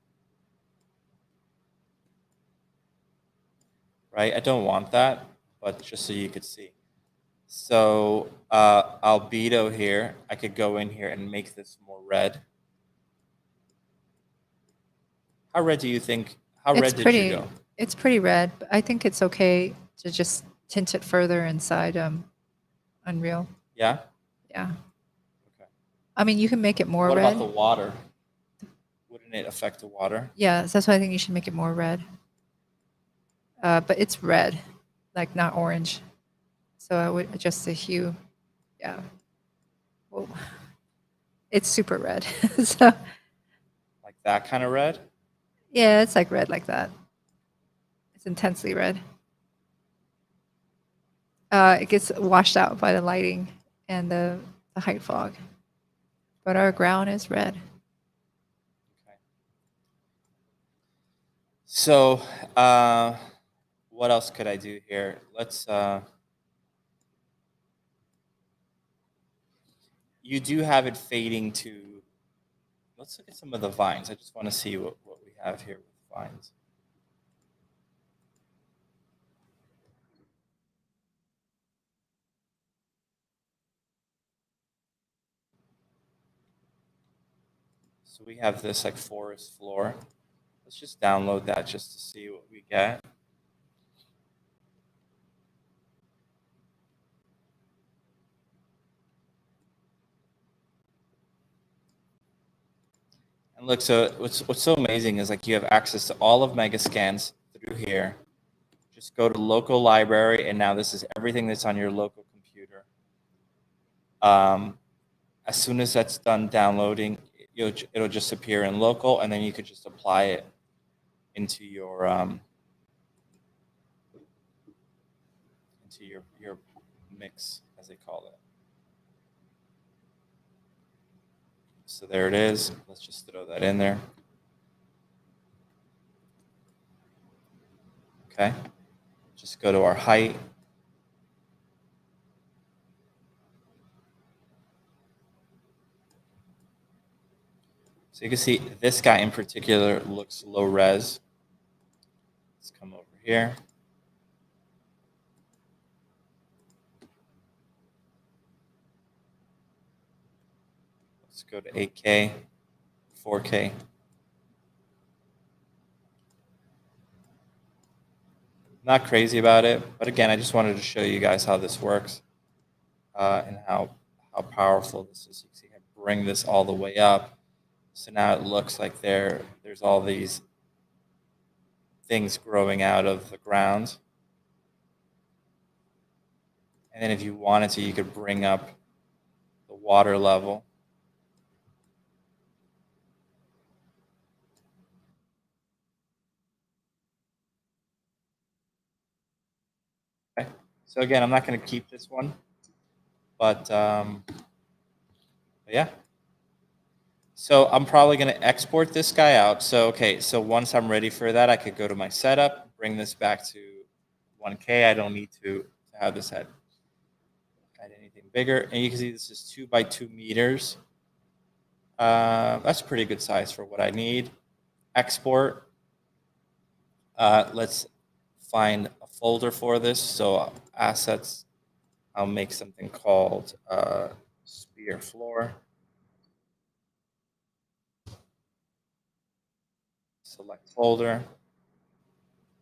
Right? I don't want that, but just so you could see. So albedo here, I could go in here and make this more red. How red do you think? How red did you go? It's pretty red, but I think it's okay to just tint it further inside Unreal. Yeah? Yeah. Okay. I mean, you can make it more What red. about the water? Wouldn't it affect the water? Yeah, that's why I think you should make it more red. But it's red, like not orange. So I would adjust the hue. Yeah. Whoa. It's super red. So Like that kind of red? yeah, it's like red like that. It's intensely red. It gets washed out by the lighting and the height fog. But our ground is red. Okay. So what else could I do here? Let's you do have it fading to, let's look at some of the vines. I just want to see what we have here with vines. So we have this like forest floor. Let's just download that just to see what we get. And look, so what's so amazing is like you have access to all of Megascans through here. Just go to local library, and now this is everything that's on your local computer. As soon as that's done downloading, it'll just appear in local, and then you could just apply it into your mix, as they call it. So there it is. Let's just throw that in there. Okay. Just go to our height. So you can see this guy in particular looks low res. here. Let's go to 8K, 4K. Not crazy about it, but again, I just wanted to show you guys how this works and how powerful this is. You can see I bring this all the way up. So now it looks like there's all these things growing out of the ground. And then if you wanted to, you could bring up the water level. Okay. So again, I'm not going to keep this one, but yeah. So I'm probably going to export this guy out. So, okay, so once I'm ready for that, I could go to my setup, bring this back to 1K. I don't need to have this add anything bigger. And you can see this is 2 by 2 meters. That's a pretty good size for what I need. Export. Let's find a folder for this. So assets, I'll make something called sphere floor. Select folder.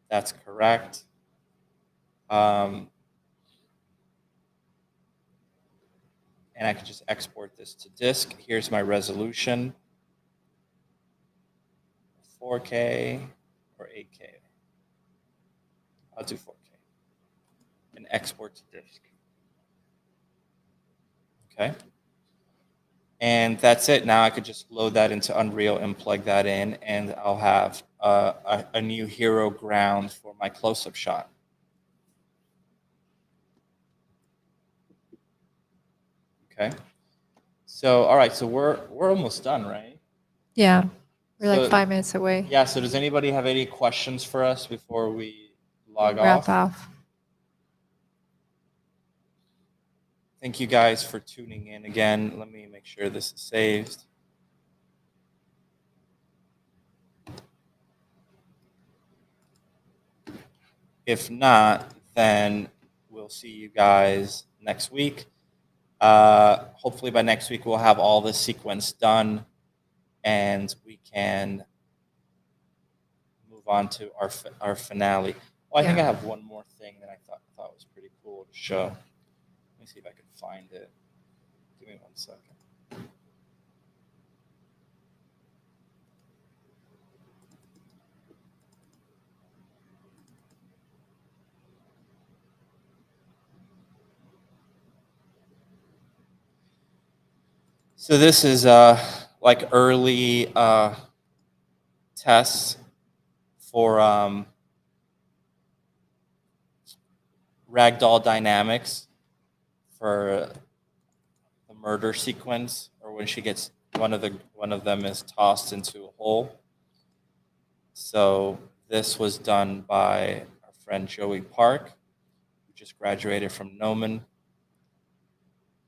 That's correct. And I can just export this to disk. Here's my resolution. 4K or 8K. I'll do 4K. And export to disk. Okay. And that's it. Now I could just load that into Unreal and plug that in, and I'll have a new hero ground for my close-up shot. Okay. So, all right. So we're almost done, right? Yeah, we're So- like 5 minutes away. Yeah. So does anybody have any questions for us before we log Wrap off? off. Thank you guys for tuning in again. Let me make sure this is saved. If not, then we'll see you guys next week. Hopefully by next week we'll have all this sequence done and we can move on to our finale. Oh, I think I have one more thing that I thought was pretty cool to show. Let me see if I can find it. Give me 1 second. So this is like early tests for ragdoll dynamics for the murder sequence, or when she gets one of them is tossed into a hole. So this was done by our friend Joey Park, who just graduated from Gnomon,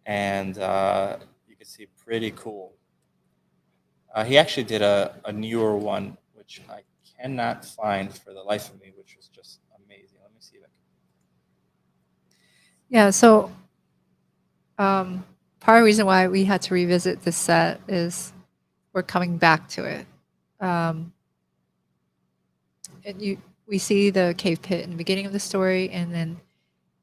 and you can see pretty cool. He actually did a newer one, which I cannot find for the life of me, which was just amazing. Let me see if I can. Yeah, so part of the reason why we had to revisit this set is we're coming back to it. And we see the cave pit in the beginning of the story, and then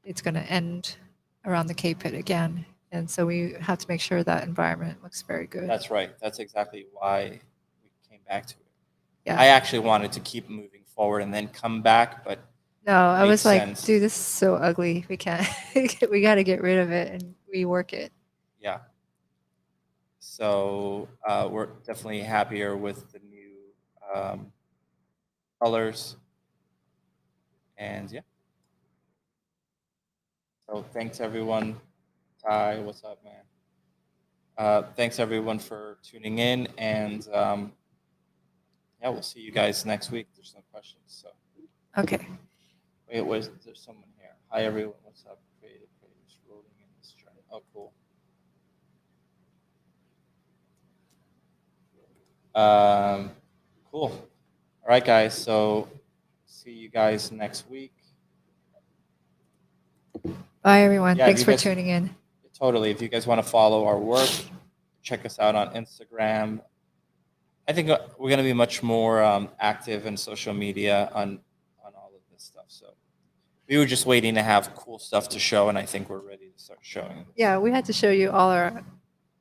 it's going to end around the cave pit again. And so we have to make sure that environment looks very good. That's right. That's exactly why we came back to it. Yeah. I actually wanted to keep moving forward and then come back, but No, I makes was like, sense. dude, this is so ugly. We can't, we got to get rid of it and rework it. yeah. So we're definitely happier with the new colors. And yeah. So thanks everyone. Ty, what's up, man? Thanks everyone for tuning in, and yeah, we'll see you guys next week. There's no questions. So Okay. wait, there's someone here? Hi everyone, what's up? Creative creators rolling in this journey. Oh, cool. Cool. All right, guys. So See you guys next week. Bye, everyone. Yeah, if Thanks you for guys- tuning in. Totally. If you guys want to follow our work, check us out on Instagram. I think we're going to be much more active in social media on all of this stuff. So we were just waiting to have cool stuff to show, and I think we're ready to start showing. Yeah, we had to show you all our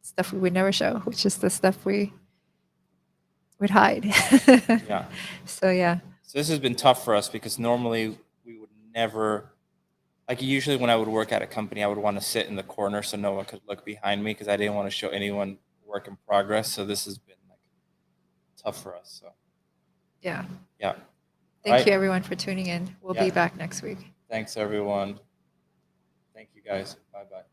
stuff we would never show, which is the stuff we would hide. Yeah. So yeah. So this has been tough for us because normally we would never, like usually when I would work at a company, I would want to sit in the corner so no one could look behind me because I didn't want to show anyone work in progress. So this has been like tough for us. So Yeah. yeah. Thank Right. you, everyone, for tuning in. We'll be Yeah. back next week. Thanks, everyone. Thank you, guys. Bye-bye.